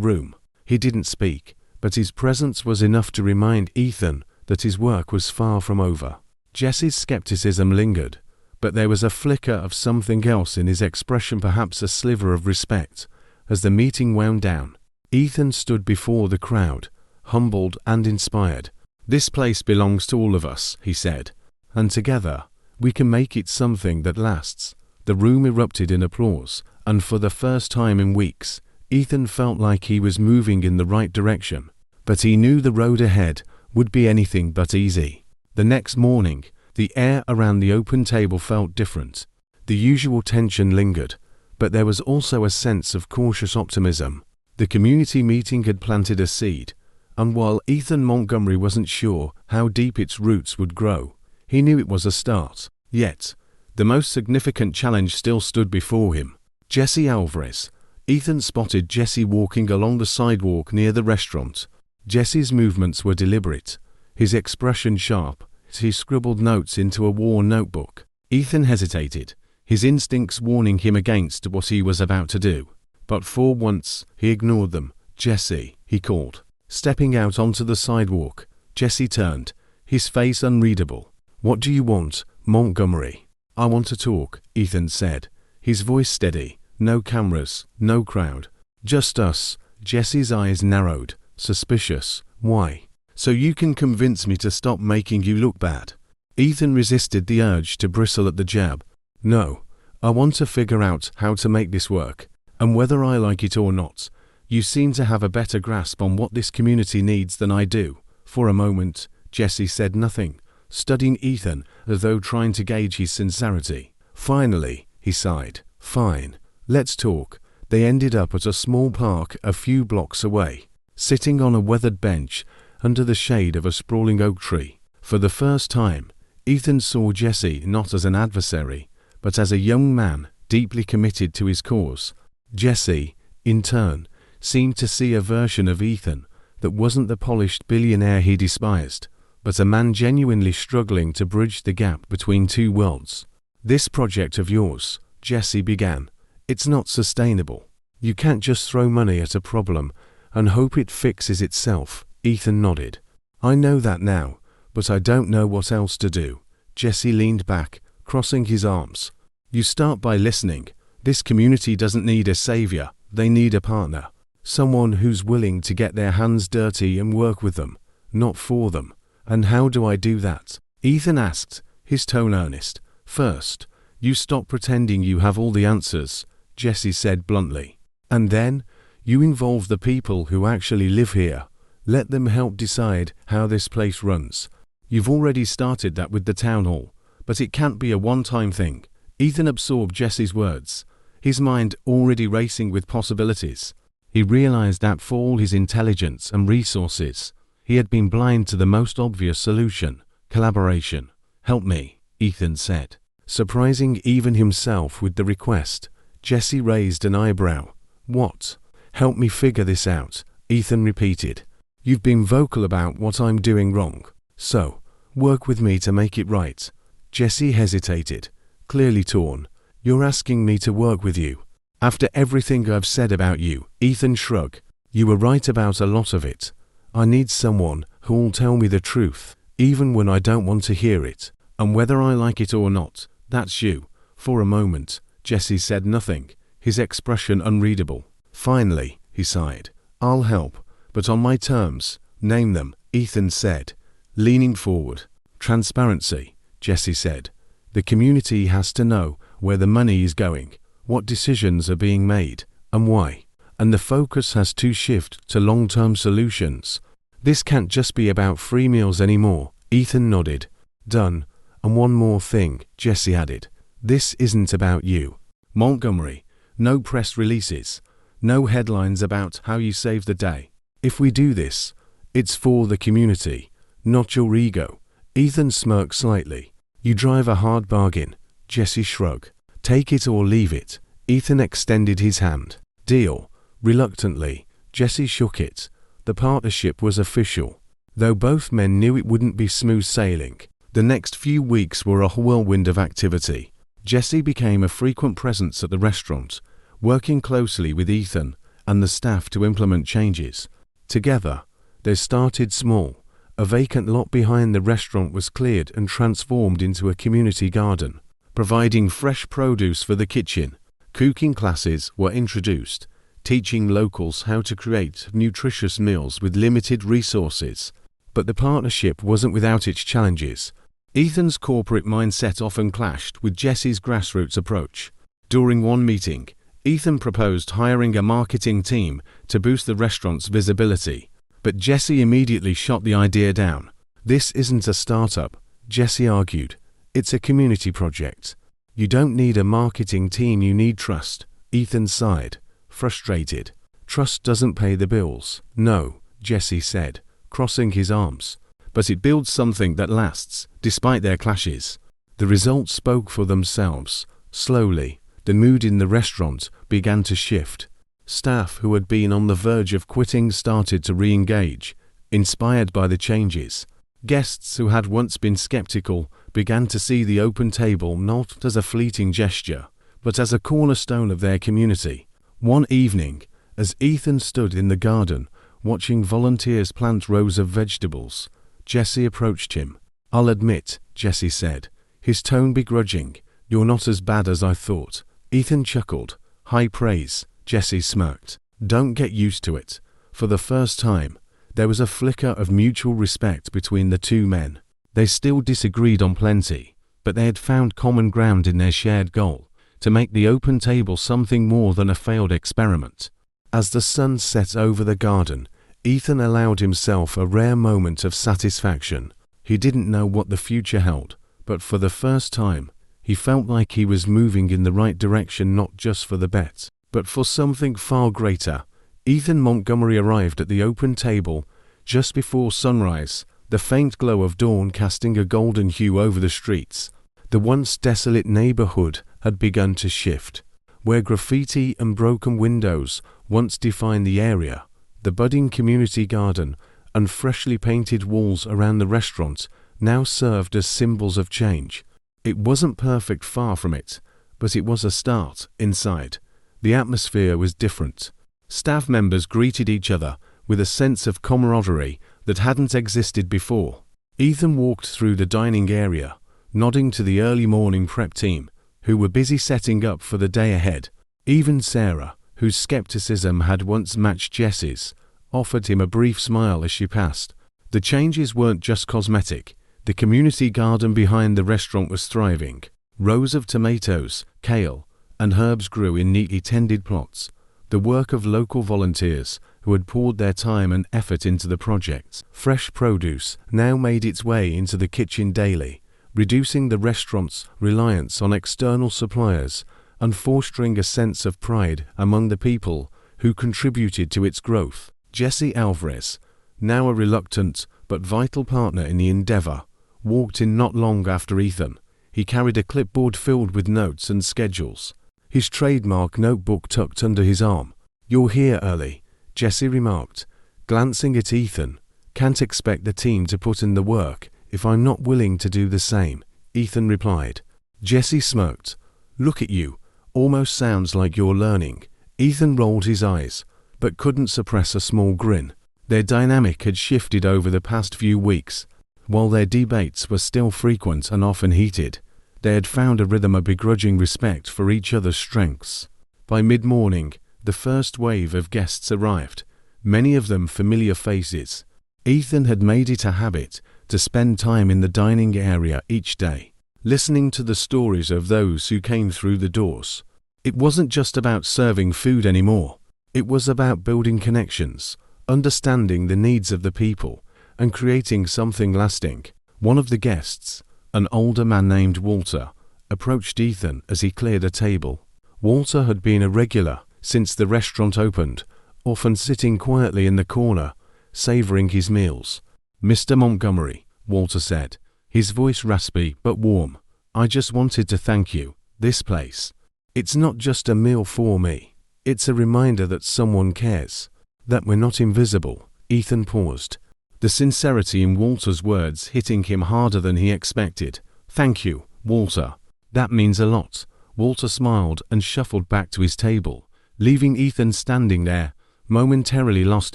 room. He didn't speak, but his presence was enough to remind Ethan that his work was far from over. Jesse's skepticism lingered, but there was a flicker of something else in his expression, perhaps a sliver of respect. As the meeting wound down, Ethan stood before the crowd, humbled and inspired. "This place belongs to all of us," he said, "and together, we can make it something that lasts." The room erupted in applause, and for the first time in weeks, Ethan felt like he was moving in the right direction. But he knew the road ahead would be anything but easy. The next morning, the air around the Open Table felt different. The usual tension lingered, but there was also a sense of cautious optimism. The community meeting had planted a seed, and while Ethan Montgomery wasn't sure how deep its roots would grow, he knew it was a start. Yet, the most significant challenge still stood before him. Jesse Alvarez. Ethan spotted Jesse walking along the sidewalk near the restaurant. Jesse's movements were deliberate, his expression sharp. He scribbled notes into a worn notebook. Ethan hesitated, his instincts warning him against what he was about to do. But for once, he ignored them. "Jesse," he called. Stepping out onto the sidewalk, Jesse turned, his face unreadable. "What do you want, Montgomery?" "I want to talk," Ethan said, his voice steady. "No cameras, no crowd. Just us." Jesse's eyes narrowed, suspicious. "Why?" "So you can convince me to stop making you look bad." Ethan resisted the urge to bristle at the jab. "No, I want to figure out how to make this work, and whether I like it or not. You seem to have a better grasp on what this community needs than I do." For a moment, Jesse said nothing, studying Ethan as though trying to gauge his sincerity. Finally, he sighed. "Fine, let's talk." They ended up at a small park a few blocks away, sitting on a weathered bench under the shade of a sprawling oak tree. For the first time, Ethan saw Jesse not as an adversary, but as a young man deeply committed to his cause. Jesse, in turn, seemed to see a version of Ethan that wasn't the polished billionaire he despised, but a man genuinely struggling to bridge the gap between two worlds. "This project of yours," Jesse began, "it's not sustainable. You can't just throw money at a problem and hope it fixes itself." Ethan nodded. "I know that now, but I don't know what else to do." Jesse leaned back, crossing his arms. "You start by listening. This community doesn't need a savior, they need a partner. Someone who's willing to get their hands dirty and work with them, not for them." "And how do I do that?" Ethan asked, his tone earnest. "First, you stop pretending you have all the answers," Jesse said bluntly. "And then, you involve the people who actually live here. Let them help decide how this place runs. You've already started that with the town hall, but it can't be a one-time thing." Ethan absorbed Jesse's words, his mind already racing with possibilities. He realized that for all his intelligence and resources, he had been blind to the most obvious solution: collaboration. "Help me," Ethan said. Surprising even himself with the request, Jesse raised an eyebrow. "What? Help me figure this out," Ethan repeated. "You've been vocal about what I'm doing wrong. So, work with me to make it right." Jesse hesitated, clearly torn. "You're asking me to work with you? After everything I've said about you?" Ethan shrugged. "You were right about a lot of it. I need someone who'll tell me the truth, even when I don't want to hear it. And whether I like it or not, that's you." For a moment, Jesse said nothing, his expression unreadable. Finally, he sighed. I'll help, but on my terms. Name them, Ethan said, leaning forward. Transparency, Jesse said. The community has to know where the money is going, what decisions are being made, and why. And the focus has to shift to long-term solutions. This can't just be about free meals anymore. Ethan nodded. Done. And one more thing, Jesse added. This isn't about you, Montgomery. No press releases. No headlines about how you saved the day. If we do this, it's for the community, not your ego. Ethan smirked slightly. You drive a hard bargain, Jesse shrugged. Take it or leave it. Ethan extended his hand. Deal. Reluctantly, Jesse shook it. The partnership was official, though both men knew it wouldn't be smooth sailing. The next few weeks were a whirlwind of activity. Jesse became a frequent presence at the restaurant, working closely with Ethan and the staff to implement changes. Together, they started small. A vacant lot behind the restaurant was cleared and transformed into a community garden, providing fresh produce for the kitchen. Cooking classes were introduced, teaching locals how to create nutritious meals with limited resources. But the partnership wasn't without its challenges. Ethan's corporate mindset often clashed with Jesse's grassroots approach. During one meeting, Ethan proposed hiring a marketing team to boost the restaurant's visibility, but Jesse immediately shot the idea down. This isn't a startup, Jesse argued. It's a community project. You don't need a marketing team, you need trust. Ethan sighed, frustrated. Trust doesn't pay the bills. No, Jesse said, crossing his arms. But it builds something that lasts, despite their clashes. The results spoke for themselves. Slowly, the mood in the restaurant began to shift. Staff who had been on the verge of quitting started to re-engage, inspired by the changes. Guests who had once been skeptical began to see the open table not as a fleeting gesture, but as a cornerstone of their community. One evening, as Ethan stood in the garden, watching volunteers plant rows of vegetables, Jesse approached him. I'll admit, Jesse said, his tone begrudging, you're not as bad as I thought. Ethan chuckled. High praise, Jesse smirked. Don't get used to it. For the first time, there was a flicker of mutual respect between the two men. They still disagreed on plenty, but they had found common ground in their shared goal, to make the open table something more than a failed experiment. As the sun set over the garden, Ethan allowed himself a rare moment of satisfaction. He didn't know what the future held, but for the first time, he felt like he was moving in the right direction, not just for the bet, but for something far greater. Ethan Montgomery arrived at the open table just before sunrise, the faint glow of dawn casting a golden hue over the streets. The once desolate neighborhood had begun to shift. Where graffiti and broken windows once defined the area, the budding community garden and freshly painted walls around the restaurant now served as symbols of change. It wasn't perfect, far from it, but it was a start. Inside, the atmosphere was different. Staff members greeted each other with a sense of camaraderie that hadn't existed before. Ethan walked through the dining area, nodding to the early morning prep team, who were busy setting up for the day ahead. Even Sarah, whose skepticism had once matched Jesse's, offered him a brief smile as she passed. The changes weren't just cosmetic. The community garden behind the restaurant was thriving. Rows of tomatoes, kale, and herbs grew in neatly tended plots, the work of local volunteers who had poured their time and effort into the project. Fresh produce now made its way into the kitchen daily, reducing the restaurant's reliance on external suppliers and fostering a sense of pride among the people who contributed to its growth. Jesse Alvarez, now a reluctant but vital partner in the endeavor, walked in not long after Ethan. He carried a clipboard filled with notes and schedules, his trademark notebook tucked under his arm. You're here early, Jesse remarked, glancing at Ethan. Can't expect the team to put in the work if I'm not willing to do the same, Ethan replied. Jesse smirked. Look at you, almost sounds like you're learning. Ethan rolled his eyes, but couldn't suppress a small grin. Their dynamic had shifted over the past few weeks. While their debates were still frequent and often heated, they had found a rhythm of begrudging respect for each other's strengths. By mid-morning, The first wave of guests arrived, many of them familiar faces. Ethan had made it a habit to spend time in the dining area each day, listening to the stories of those who came through the doors. It wasn't just about serving food anymore. It was about building connections, understanding the needs of the people, and creating something lasting. One of the guests, an older man named Walter, approached Ethan as he cleared a table. Walter had been a regular since the restaurant opened, often sitting quietly in the corner, savoring his meals. "Mr. Montgomery," Walter said, his voice raspy but warm, "I just wanted to thank you. This place. It's not just a meal for me. It's a reminder that someone cares, that we're not invisible." Ethan paused, the sincerity in Walter's words hitting him harder than he expected. "Thank you, Walter. That means a lot." Walter smiled and shuffled back to his table, leaving Ethan standing there, momentarily lost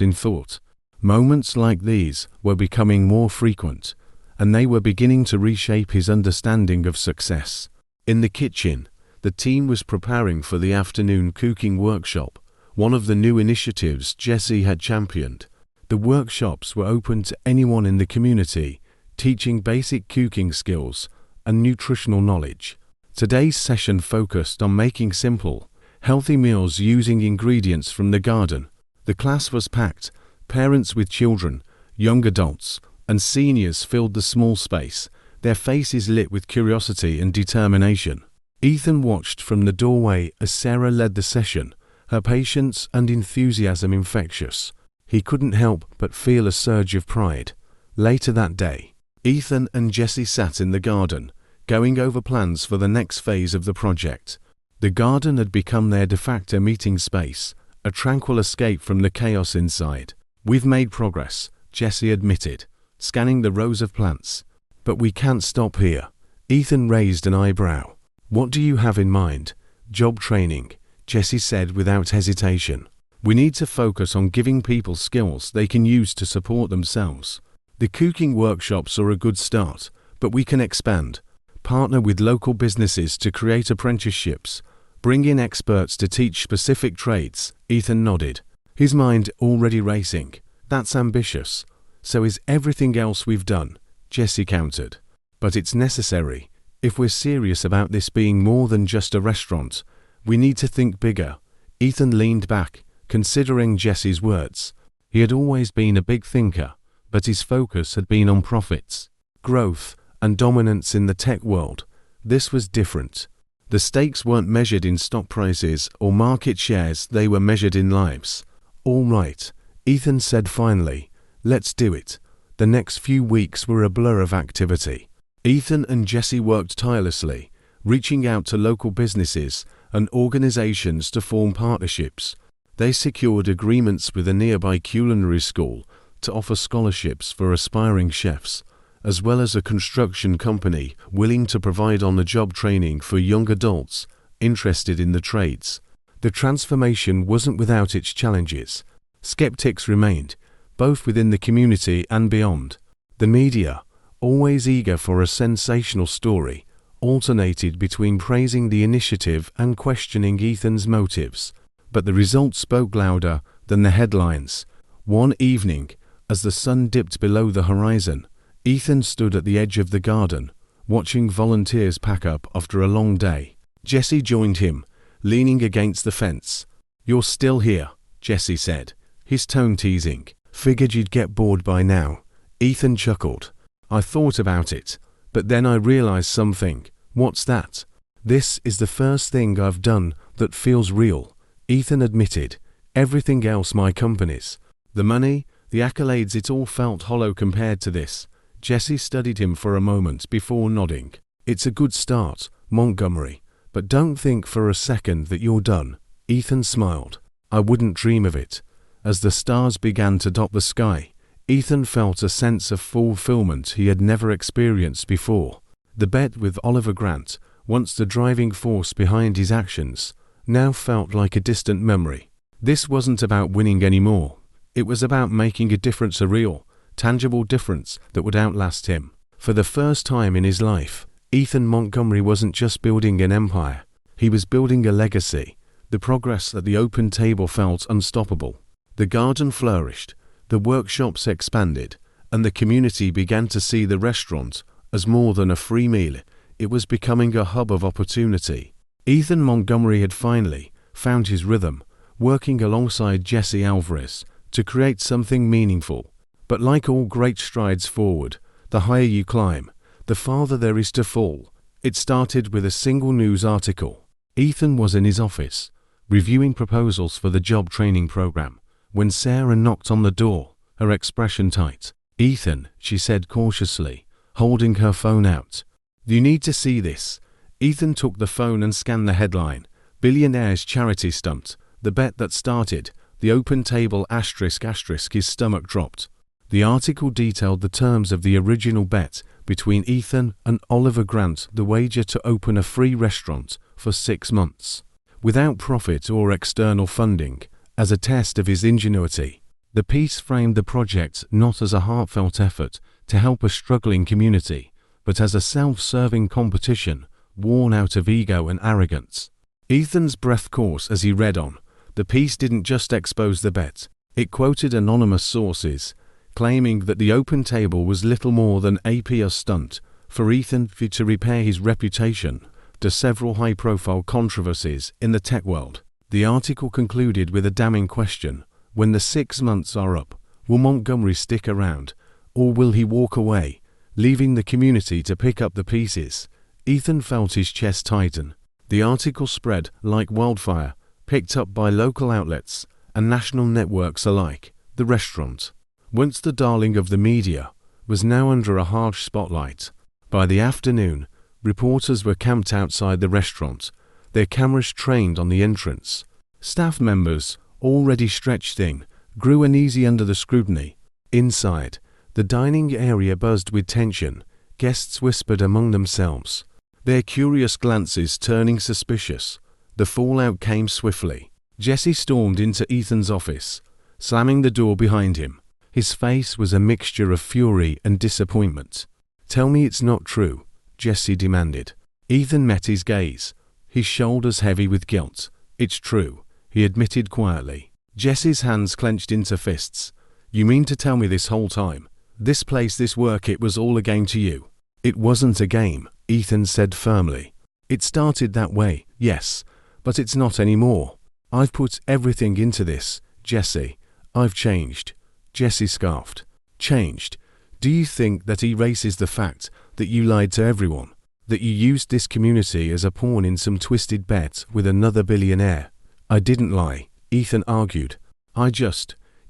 in thought. Moments like these were becoming more frequent, and they were beginning to reshape his understanding of success. In the kitchen, the team was preparing for the afternoon cooking workshop, one of the new initiatives Jesse had championed. The workshops were open to anyone in the community, teaching basic cooking skills and nutritional knowledge. Today's session focused on making simple, healthy meals using ingredients from the garden. The class was packed. Parents with children, young adults, and seniors filled the small space, their faces lit with curiosity and determination. Ethan watched from the doorway as Sarah led the session, her patience and enthusiasm infectious. He couldn't help but feel a surge of pride. Later that day, Ethan and Jesse sat in the garden, going over plans for the next phase of the project. The garden had become their de facto meeting space, a tranquil escape from the chaos inside. "We've made progress," Jesse admitted, scanning the rows of plants. "But we can't stop here." Ethan raised an eyebrow. "What do you have in mind?" "Job training," Jesse said without hesitation. "We need to focus on giving people skills they can use to support themselves. The cooking workshops are a good start, but we can expand. Partner with local businesses to create apprenticeships. Bring in experts to teach specific trades." Ethan nodded, his mind already racing. "That's ambitious. So is everything else we've done," Jesse countered. "But it's necessary. If we're serious about this being more than just a restaurant, we need to think bigger." Ethan leaned back, considering Jesse's words. He had always been a big thinker, but his focus had been on profits, growth, and dominance in the tech world. This was different. The stakes weren't measured in stock prices or market shares, they were measured in lives. "All right," Ethan said finally, "let's do it." The next few weeks were a blur of activity. Ethan and Jesse worked tirelessly, reaching out to local businesses and organizations to form partnerships. They secured agreements with a nearby culinary school to offer scholarships for aspiring chefs, as well as a construction company willing to provide on-the-job training for young adults interested in the trades. The transformation wasn't without its challenges. Skeptics remained, both within the community and beyond. The media, always eager for a sensational story, alternated between praising the initiative and questioning Ethan's motives. But the results spoke louder than the headlines. One evening, as the sun dipped below the horizon, Ethan stood at the edge of the garden, watching volunteers pack up after a long day. Jesse joined him, leaning against the fence. "You're still here," Jesse said, his tone teasing. "Figured you'd get bored by now." Ethan chuckled. "I thought about it, but then I realized something." "What's that?" "This is the first thing I've done that feels real," Ethan admitted. "Everything else my companies. The money, the accolades, it all felt hollow compared to this." Jesse studied him for a moment before nodding. "It's a good start, Montgomery, but don't think for a second that you're done." Ethan smiled. "I wouldn't dream of it." As the stars began to dot the sky, Ethan felt a sense of fulfillment he had never experienced before. The bet with Oliver Grant, once the driving force behind his actions, now felt like a distant memory. This wasn't about winning anymore. It was about making a difference, a real, tangible difference that would outlast him. For the first time in his life, Ethan Montgomery wasn't just building an empire. He was building a legacy, The progress at the open table felt unstoppable. The garden flourished, the workshops expanded, and the community began to see the restaurant as more than a free meal. It was becoming a hub of opportunity. Ethan Montgomery had finally found his rhythm, working alongside Jesse Alvarez to create something meaningful. But like all great strides forward, the higher you climb, the farther there is to fall. It started with a single news article. Ethan was in his office, reviewing proposals for the job training program, when Sarah knocked on the door, her expression tight. "Ethan," she said cautiously, holding her phone out. "You need to see this." Ethan took the phone and scanned the headline. Billionaire's charity stumped. The bet that started the open table ***. His stomach dropped. The article detailed the terms of the original bet between Ethan and Oliver Grant, the wager to open a free restaurant for 6 months, without profit or external funding, as a test of his ingenuity. The piece framed the project not as a heartfelt effort to help a struggling community, but as a self-serving competition worn out of ego and arrogance. Ethan's breath caught as he read on. The piece didn't just expose the bet. It quoted anonymous sources, claiming that the open table was little more than a PR stunt for Ethan to repair his reputation to several high-profile controversies in the tech world. The article concluded with a damning question. When the 6 months are up, will Montgomery stick around, or will he walk away, leaving the community to pick up the pieces? Ethan felt his chest tighten. The article spread like wildfire, picked up by local outlets and national networks alike. The restaurant, once the darling of the media, was now under a harsh spotlight. By the afternoon, reporters were camped outside the restaurant, their cameras trained on the entrance. Staff members, already stretched thin, grew uneasy under the scrutiny. Inside, the dining area buzzed with tension. Guests whispered among themselves, their curious glances turning suspicious. The fallout came swiftly. Jesse stormed into Ethan's office, slamming the door behind him. His face was a mixture of fury and disappointment. "Tell me it's not true," Jesse demanded. Ethan met his gaze, his shoulders heavy with guilt. "It's true," he admitted quietly. Jesse's hands clenched into fists. "You mean to tell me this whole time, this place, this work, it was all a game to you?" "It wasn't a game," Ethan said firmly. "It started that way, yes, but it's not anymore. I've put everything into this, Jesse. I've changed." Jesse scoffed. "Changed? Do you think that erases the fact that you lied to everyone? That you used this community as a pawn in some twisted bet with another billionaire?" "I didn't lie," Ethan argued.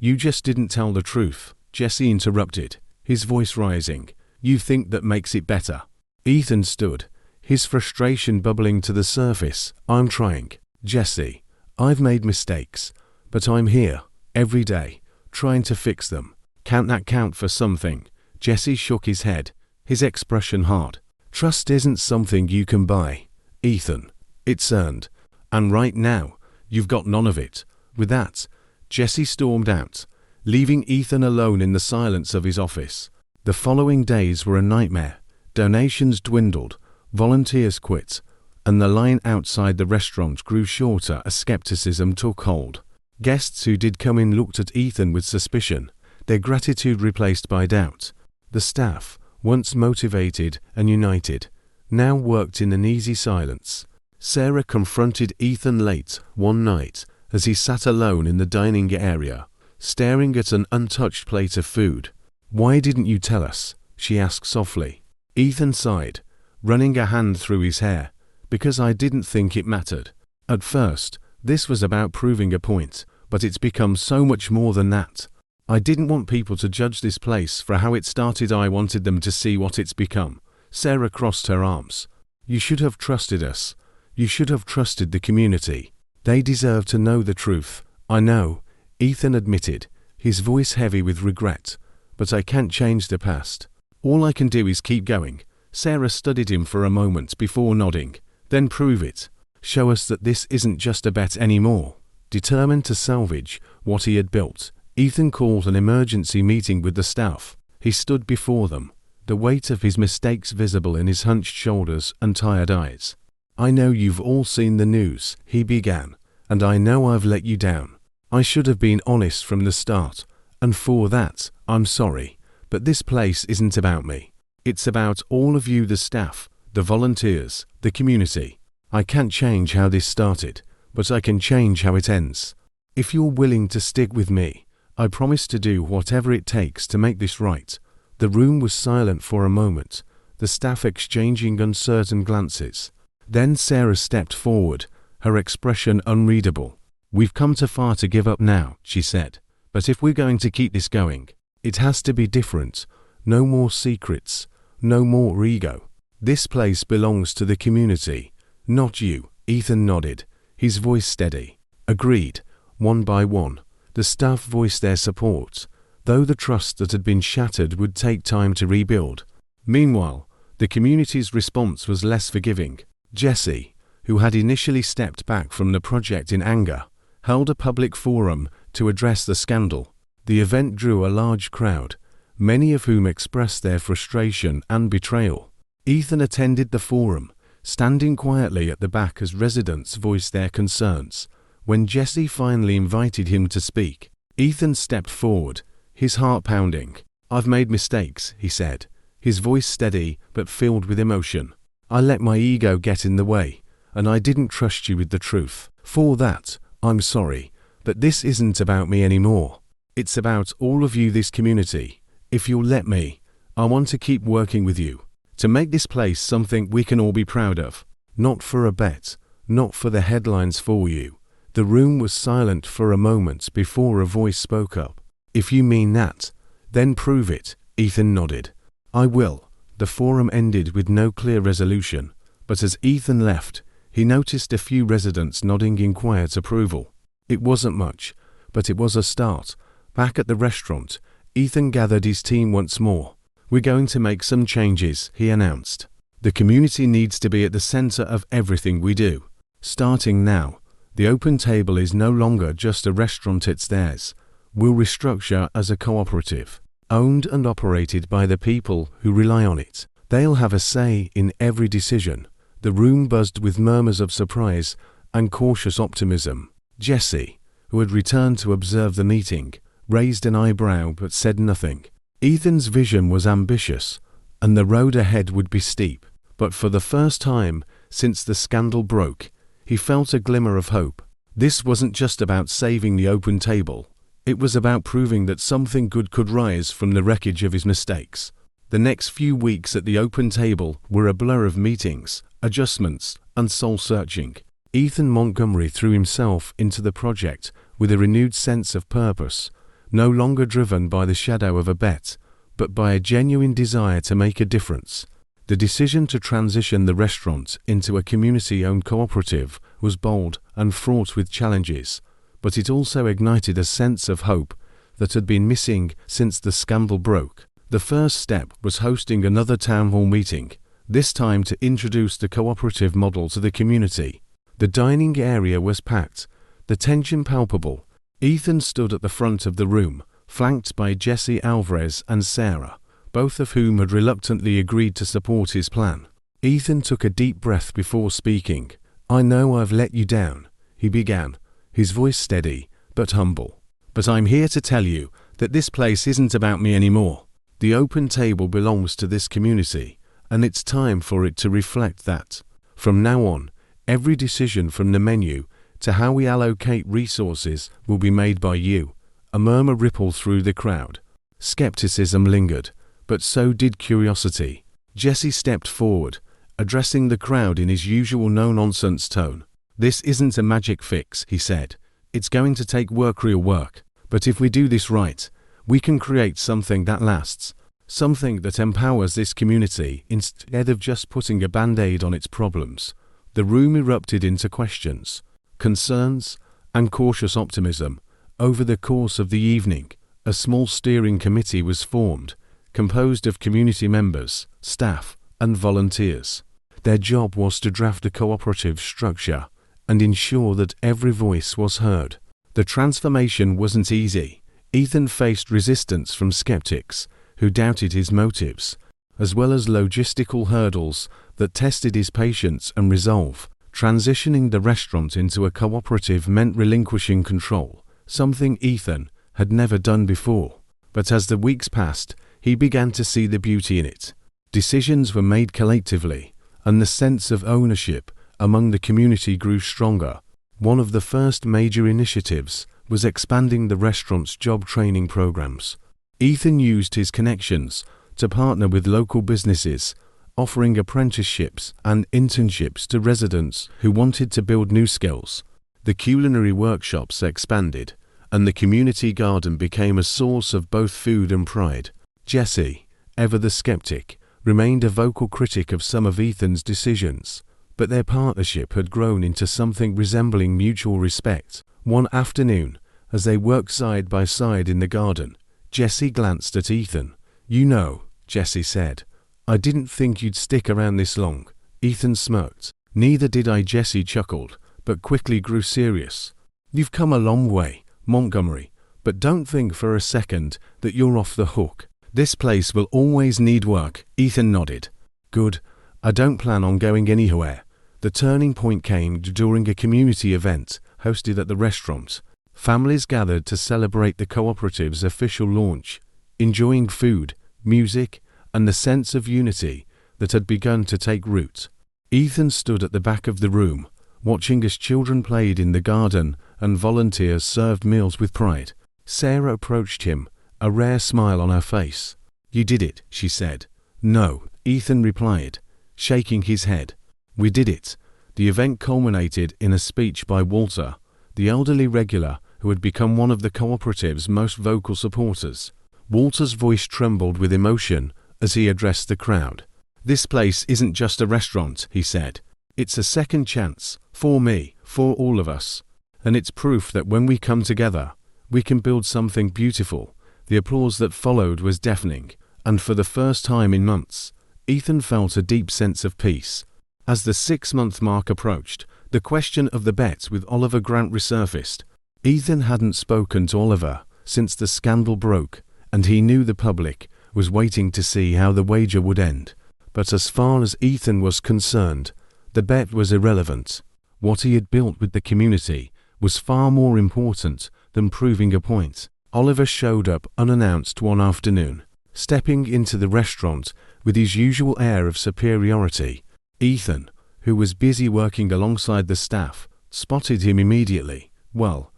You just didn't tell the truth," Jesse interrupted, his voice rising. "You think that makes it better." Ethan stood, his frustration bubbling to the surface. "I'm trying, Jesse. I've made mistakes, but I'm here, every day, trying to fix them. Can't that count for something?" Jesse shook his head, his expression hard. "Trust isn't something you can buy, Ethan. It's earned. And right now, you've got none of it." With that, Jesse stormed out, leaving Ethan alone in the silence of his office. The following days were a nightmare. Donations dwindled, volunteers quit, and the line outside the restaurant grew shorter as skepticism took hold. Guests who did come in looked at Ethan with suspicion, their gratitude replaced by doubt. The staff, once motivated and united, now worked in an easy silence. Sarah confronted Ethan late one night as he sat alone in the dining area, staring at an untouched plate of food. "Why didn't you tell us?" she asked softly. Ethan sighed, running a hand through his hair. "Because I didn't think it mattered. At first, this was about proving a point, but it's become so much more than that. I didn't want people to judge this place for how it started. I wanted them to see what it's become." Sarah crossed her arms. "You should have trusted us. You should have trusted the community. They deserve to know the truth." "I know," Ethan admitted, his voice heavy with regret. "But I can't change the past. All I can do is keep going." Sarah studied him for a moment before nodding. "Then prove it. Show us that this isn't just a bet anymore." Determined to salvage what he had built, Ethan called an emergency meeting with the staff. He stood before them, the weight of his mistakes visible in his hunched shoulders and tired eyes. "I know you've all seen the news," he began, and I know I've let you down. I should have been honest from the start, and for that, I'm sorry, but this place isn't about me. It's about all of you, the staff, the volunteers, the community. I can't change how this started, but I can change how it ends. If you're willing to stick with me, I promise to do whatever it takes to make this right." The room was silent for a moment, the staff exchanging uncertain glances. Then Sarah stepped forward, her expression unreadable. "We've come too far to give up now," she said. "But if we're going to keep this going, it has to be different. No more secrets, no more ego. This place belongs to the community, not you." Ethan nodded, his voice steady. "Agreed." One by one, the staff voiced their support, though the trust that had been shattered would take time to rebuild. Meanwhile, the community's response was less forgiving. Jesse, who had initially stepped back from the project in anger, held a public forum to address the scandal. The event drew a large crowd, many of whom expressed their frustration and betrayal. Ethan attended the forum, standing quietly at the back as residents voiced their concerns. When Jesse finally invited him to speak, Ethan stepped forward, his heart pounding. "I've made mistakes," he said, his voice steady but filled with emotion. "I let my ego get in the way, and I didn't trust you with the truth. For that, I'm sorry, but this isn't about me anymore. It's about all of you, this community. If you'll let me, I want to keep working with you, to make this place something we can all be proud of. Not for a bet, not for the headlines for you." The room was silent for a moment before a voice spoke up. "If you mean that, then prove it." Ethan nodded. "I will." The forum ended with no clear resolution, but as Ethan left, he noticed a few residents nodding in quiet approval. It wasn't much, but it was a start. Back at the restaurant, Ethan gathered his team once more. "We're going to make some changes," he announced. "The community needs to be at the center of everything we do. Starting now, the Open Table is no longer just a restaurant, it's theirs. We'll restructure as a cooperative, owned and operated by the people who rely on it. They'll have a say in every decision." The room buzzed with murmurs of surprise and cautious optimism. Jesse, who had returned to observe the meeting, raised an eyebrow but said nothing. Ethan's vision was ambitious, and the road ahead would be steep. But for the first time since the scandal broke, he felt a glimmer of hope. This wasn't just about saving the Open Table. It was about proving that something good could rise from the wreckage of his mistakes. The next few weeks at the Open Table were a blur of meetings, adjustments, and soul-searching. Ethan Montgomery threw himself into the project with a renewed sense of purpose, no longer driven by the shadow of a bet, but by a genuine desire to make a difference. The decision to transition the restaurant into a community-owned cooperative was bold and fraught with challenges, but it also ignited a sense of hope that had been missing since the scandal broke. The first step was hosting another town hall meeting, this time to introduce the cooperative model to the community. The dining area was packed, the tension palpable. Ethan stood at the front of the room, flanked by Jesse Alvarez and Sarah, both of whom had reluctantly agreed to support his plan. Ethan took a deep breath before speaking. "I know I've let you down," he began, his voice steady but humble. "But I'm here to tell you that this place isn't about me anymore. The Open Table belongs to this community, and it's time for it to reflect that. From now on, every decision from the menu to how we allocate resources will be made by you." A murmur rippled through the crowd. Skepticism lingered, but so did curiosity. Jesse stepped forward, addressing the crowd in his usual no-nonsense tone. "This isn't a magic fix," he said. "It's going to take work, real work. But if we do this right, we can create something that lasts, something that empowers this community instead of just putting a band-aid on its problems." The room erupted into questions, concerns, and cautious optimism. Over the course of the evening, a small steering committee was formed, composed of community members, staff, and volunteers. Their job was to draft a cooperative structure and ensure that every voice was heard. The transformation wasn't easy. Ethan faced resistance from skeptics who doubted his motives, as well as logistical hurdles that tested his patience and resolve. Transitioning the restaurant into a cooperative meant relinquishing control, something Ethan had never done before. But as the weeks passed, he began to see the beauty in it. Decisions were made collectively, and the sense of ownership among the community grew stronger. One of the first major initiatives was expanding the restaurant's job training programs. Ethan used his connections to partner with local businesses, offering apprenticeships and internships to residents who wanted to build new skills. The culinary workshops expanded, and the community garden became a source of both food and pride. Jessie, ever the skeptic, remained a vocal critic of some of Ethan's decisions, but their partnership had grown into something resembling mutual respect. One afternoon, as they worked side by side in the garden, Jessie glanced at Ethan. "You know," Jessie said, "I didn't think you'd stick around this long." Ethan smirked. "Neither did I," Jessie chuckled, but quickly grew serious. "You've come a long way, Montgomery, but don't think for a second that you're off the hook. This place will always need work." Ethan nodded. "Good. I don't plan on going anywhere." The turning point came during a community event hosted at the restaurant. Families gathered to celebrate the cooperative's official launch, enjoying food, music, and the sense of unity that had begun to take root. Ethan stood at the back of the room, watching as children played in the garden and volunteers served meals with pride. Sarah approached him, a rare smile on her face. "You did it," she said. "No," Ethan replied, shaking his head. "We did it." The event culminated in a speech by Walter, the elderly regular who had become one of the cooperative's most vocal supporters. Walter's voice trembled with emotion as he addressed the crowd. "This place isn't just a restaurant," he said. "It's a second chance, for me, for all of us. And it's proof that when we come together, we can build something beautiful." The applause that followed was deafening, and for the first time in months, Ethan felt a deep sense of peace. As the 6-month mark approached, the question of the bet with Oliver Grant resurfaced. Ethan hadn't spoken to Oliver since the scandal broke, and he knew the public was waiting to see how the wager would end. But as far as Ethan was concerned, the bet was irrelevant. What he had built with the community was far more important than proving a point. Oliver showed up unannounced one afternoon, stepping into the restaurant with his usual air of superiority. Ethan, who was busy working alongside the staff, spotted him immediately. Well,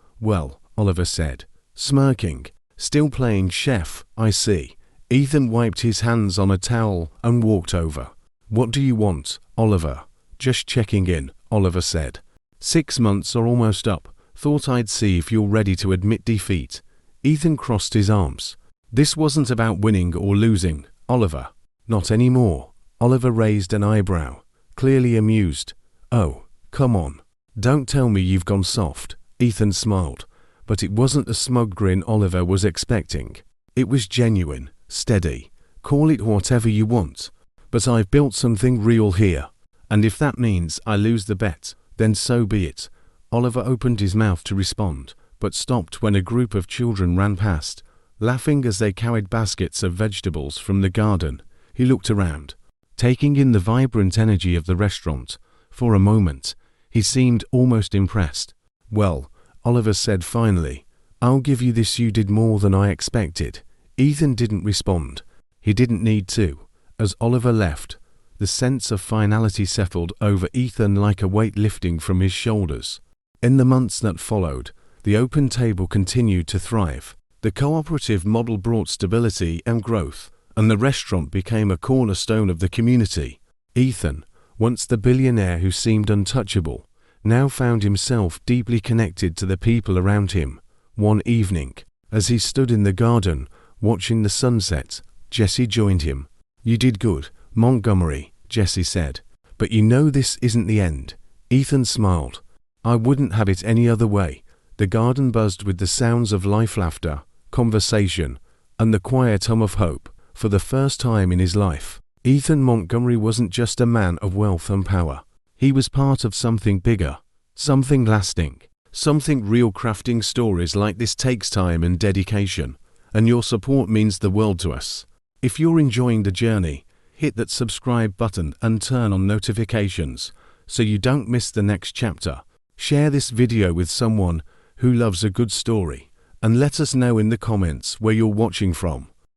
Oliver said, smirking. "Still playing chef, I see." Ethan wiped his hands on a towel and walked over. "What do you want, Oliver?" "Just checking in," Oliver said. 6 months are almost up. Thought I'd see if you're ready to admit defeat." Ethan crossed his arms. "This wasn't about winning or losing, Oliver." "Not anymore." Oliver raised an eyebrow, clearly amused. "Oh, come on. Don't tell me you've gone soft." Ethan smiled, but it wasn't the smug grin Oliver was expecting. It was genuine, steady. "Call it whatever you want. But I've built something real here. And if that means I lose the bet, then so be it." Oliver opened his mouth to respond, but stopped when a group of children ran past, laughing as they carried baskets of vegetables from the garden. He looked around, taking in the vibrant energy of the restaurant. For a moment, he seemed almost impressed. "Well," Oliver said finally, "I'll give you this: you did more than I expected." Ethan didn't respond. He didn't need to. As Oliver left, the sense of finality settled over Ethan like a weight lifting from his shoulders. In the months that followed, the open table continued to thrive. The cooperative model brought stability and growth, and the restaurant became a cornerstone of the community. Ethan, once the billionaire who seemed untouchable, now found himself deeply connected to the people around him. One evening, as he stood in the garden, watching the sunset, Jessie joined him. "You did good, Montgomery," Jessie said. "But you know this isn't the end." Ethan smiled. "I wouldn't have it any other way." The garden buzzed with the sounds of life, laughter, conversation, and the quiet hum of hope. For the first time in his life, Ethan Montgomery wasn't just a man of wealth and power. He was part of something bigger, something lasting, something real. Crafting stories like this takes time and dedication, and your support means the world to us. If you're enjoying the journey, hit that subscribe button and turn on notifications so you don't miss the next chapter. Share this video with someone who loves a good story, and let us know in the comments where you're watching from.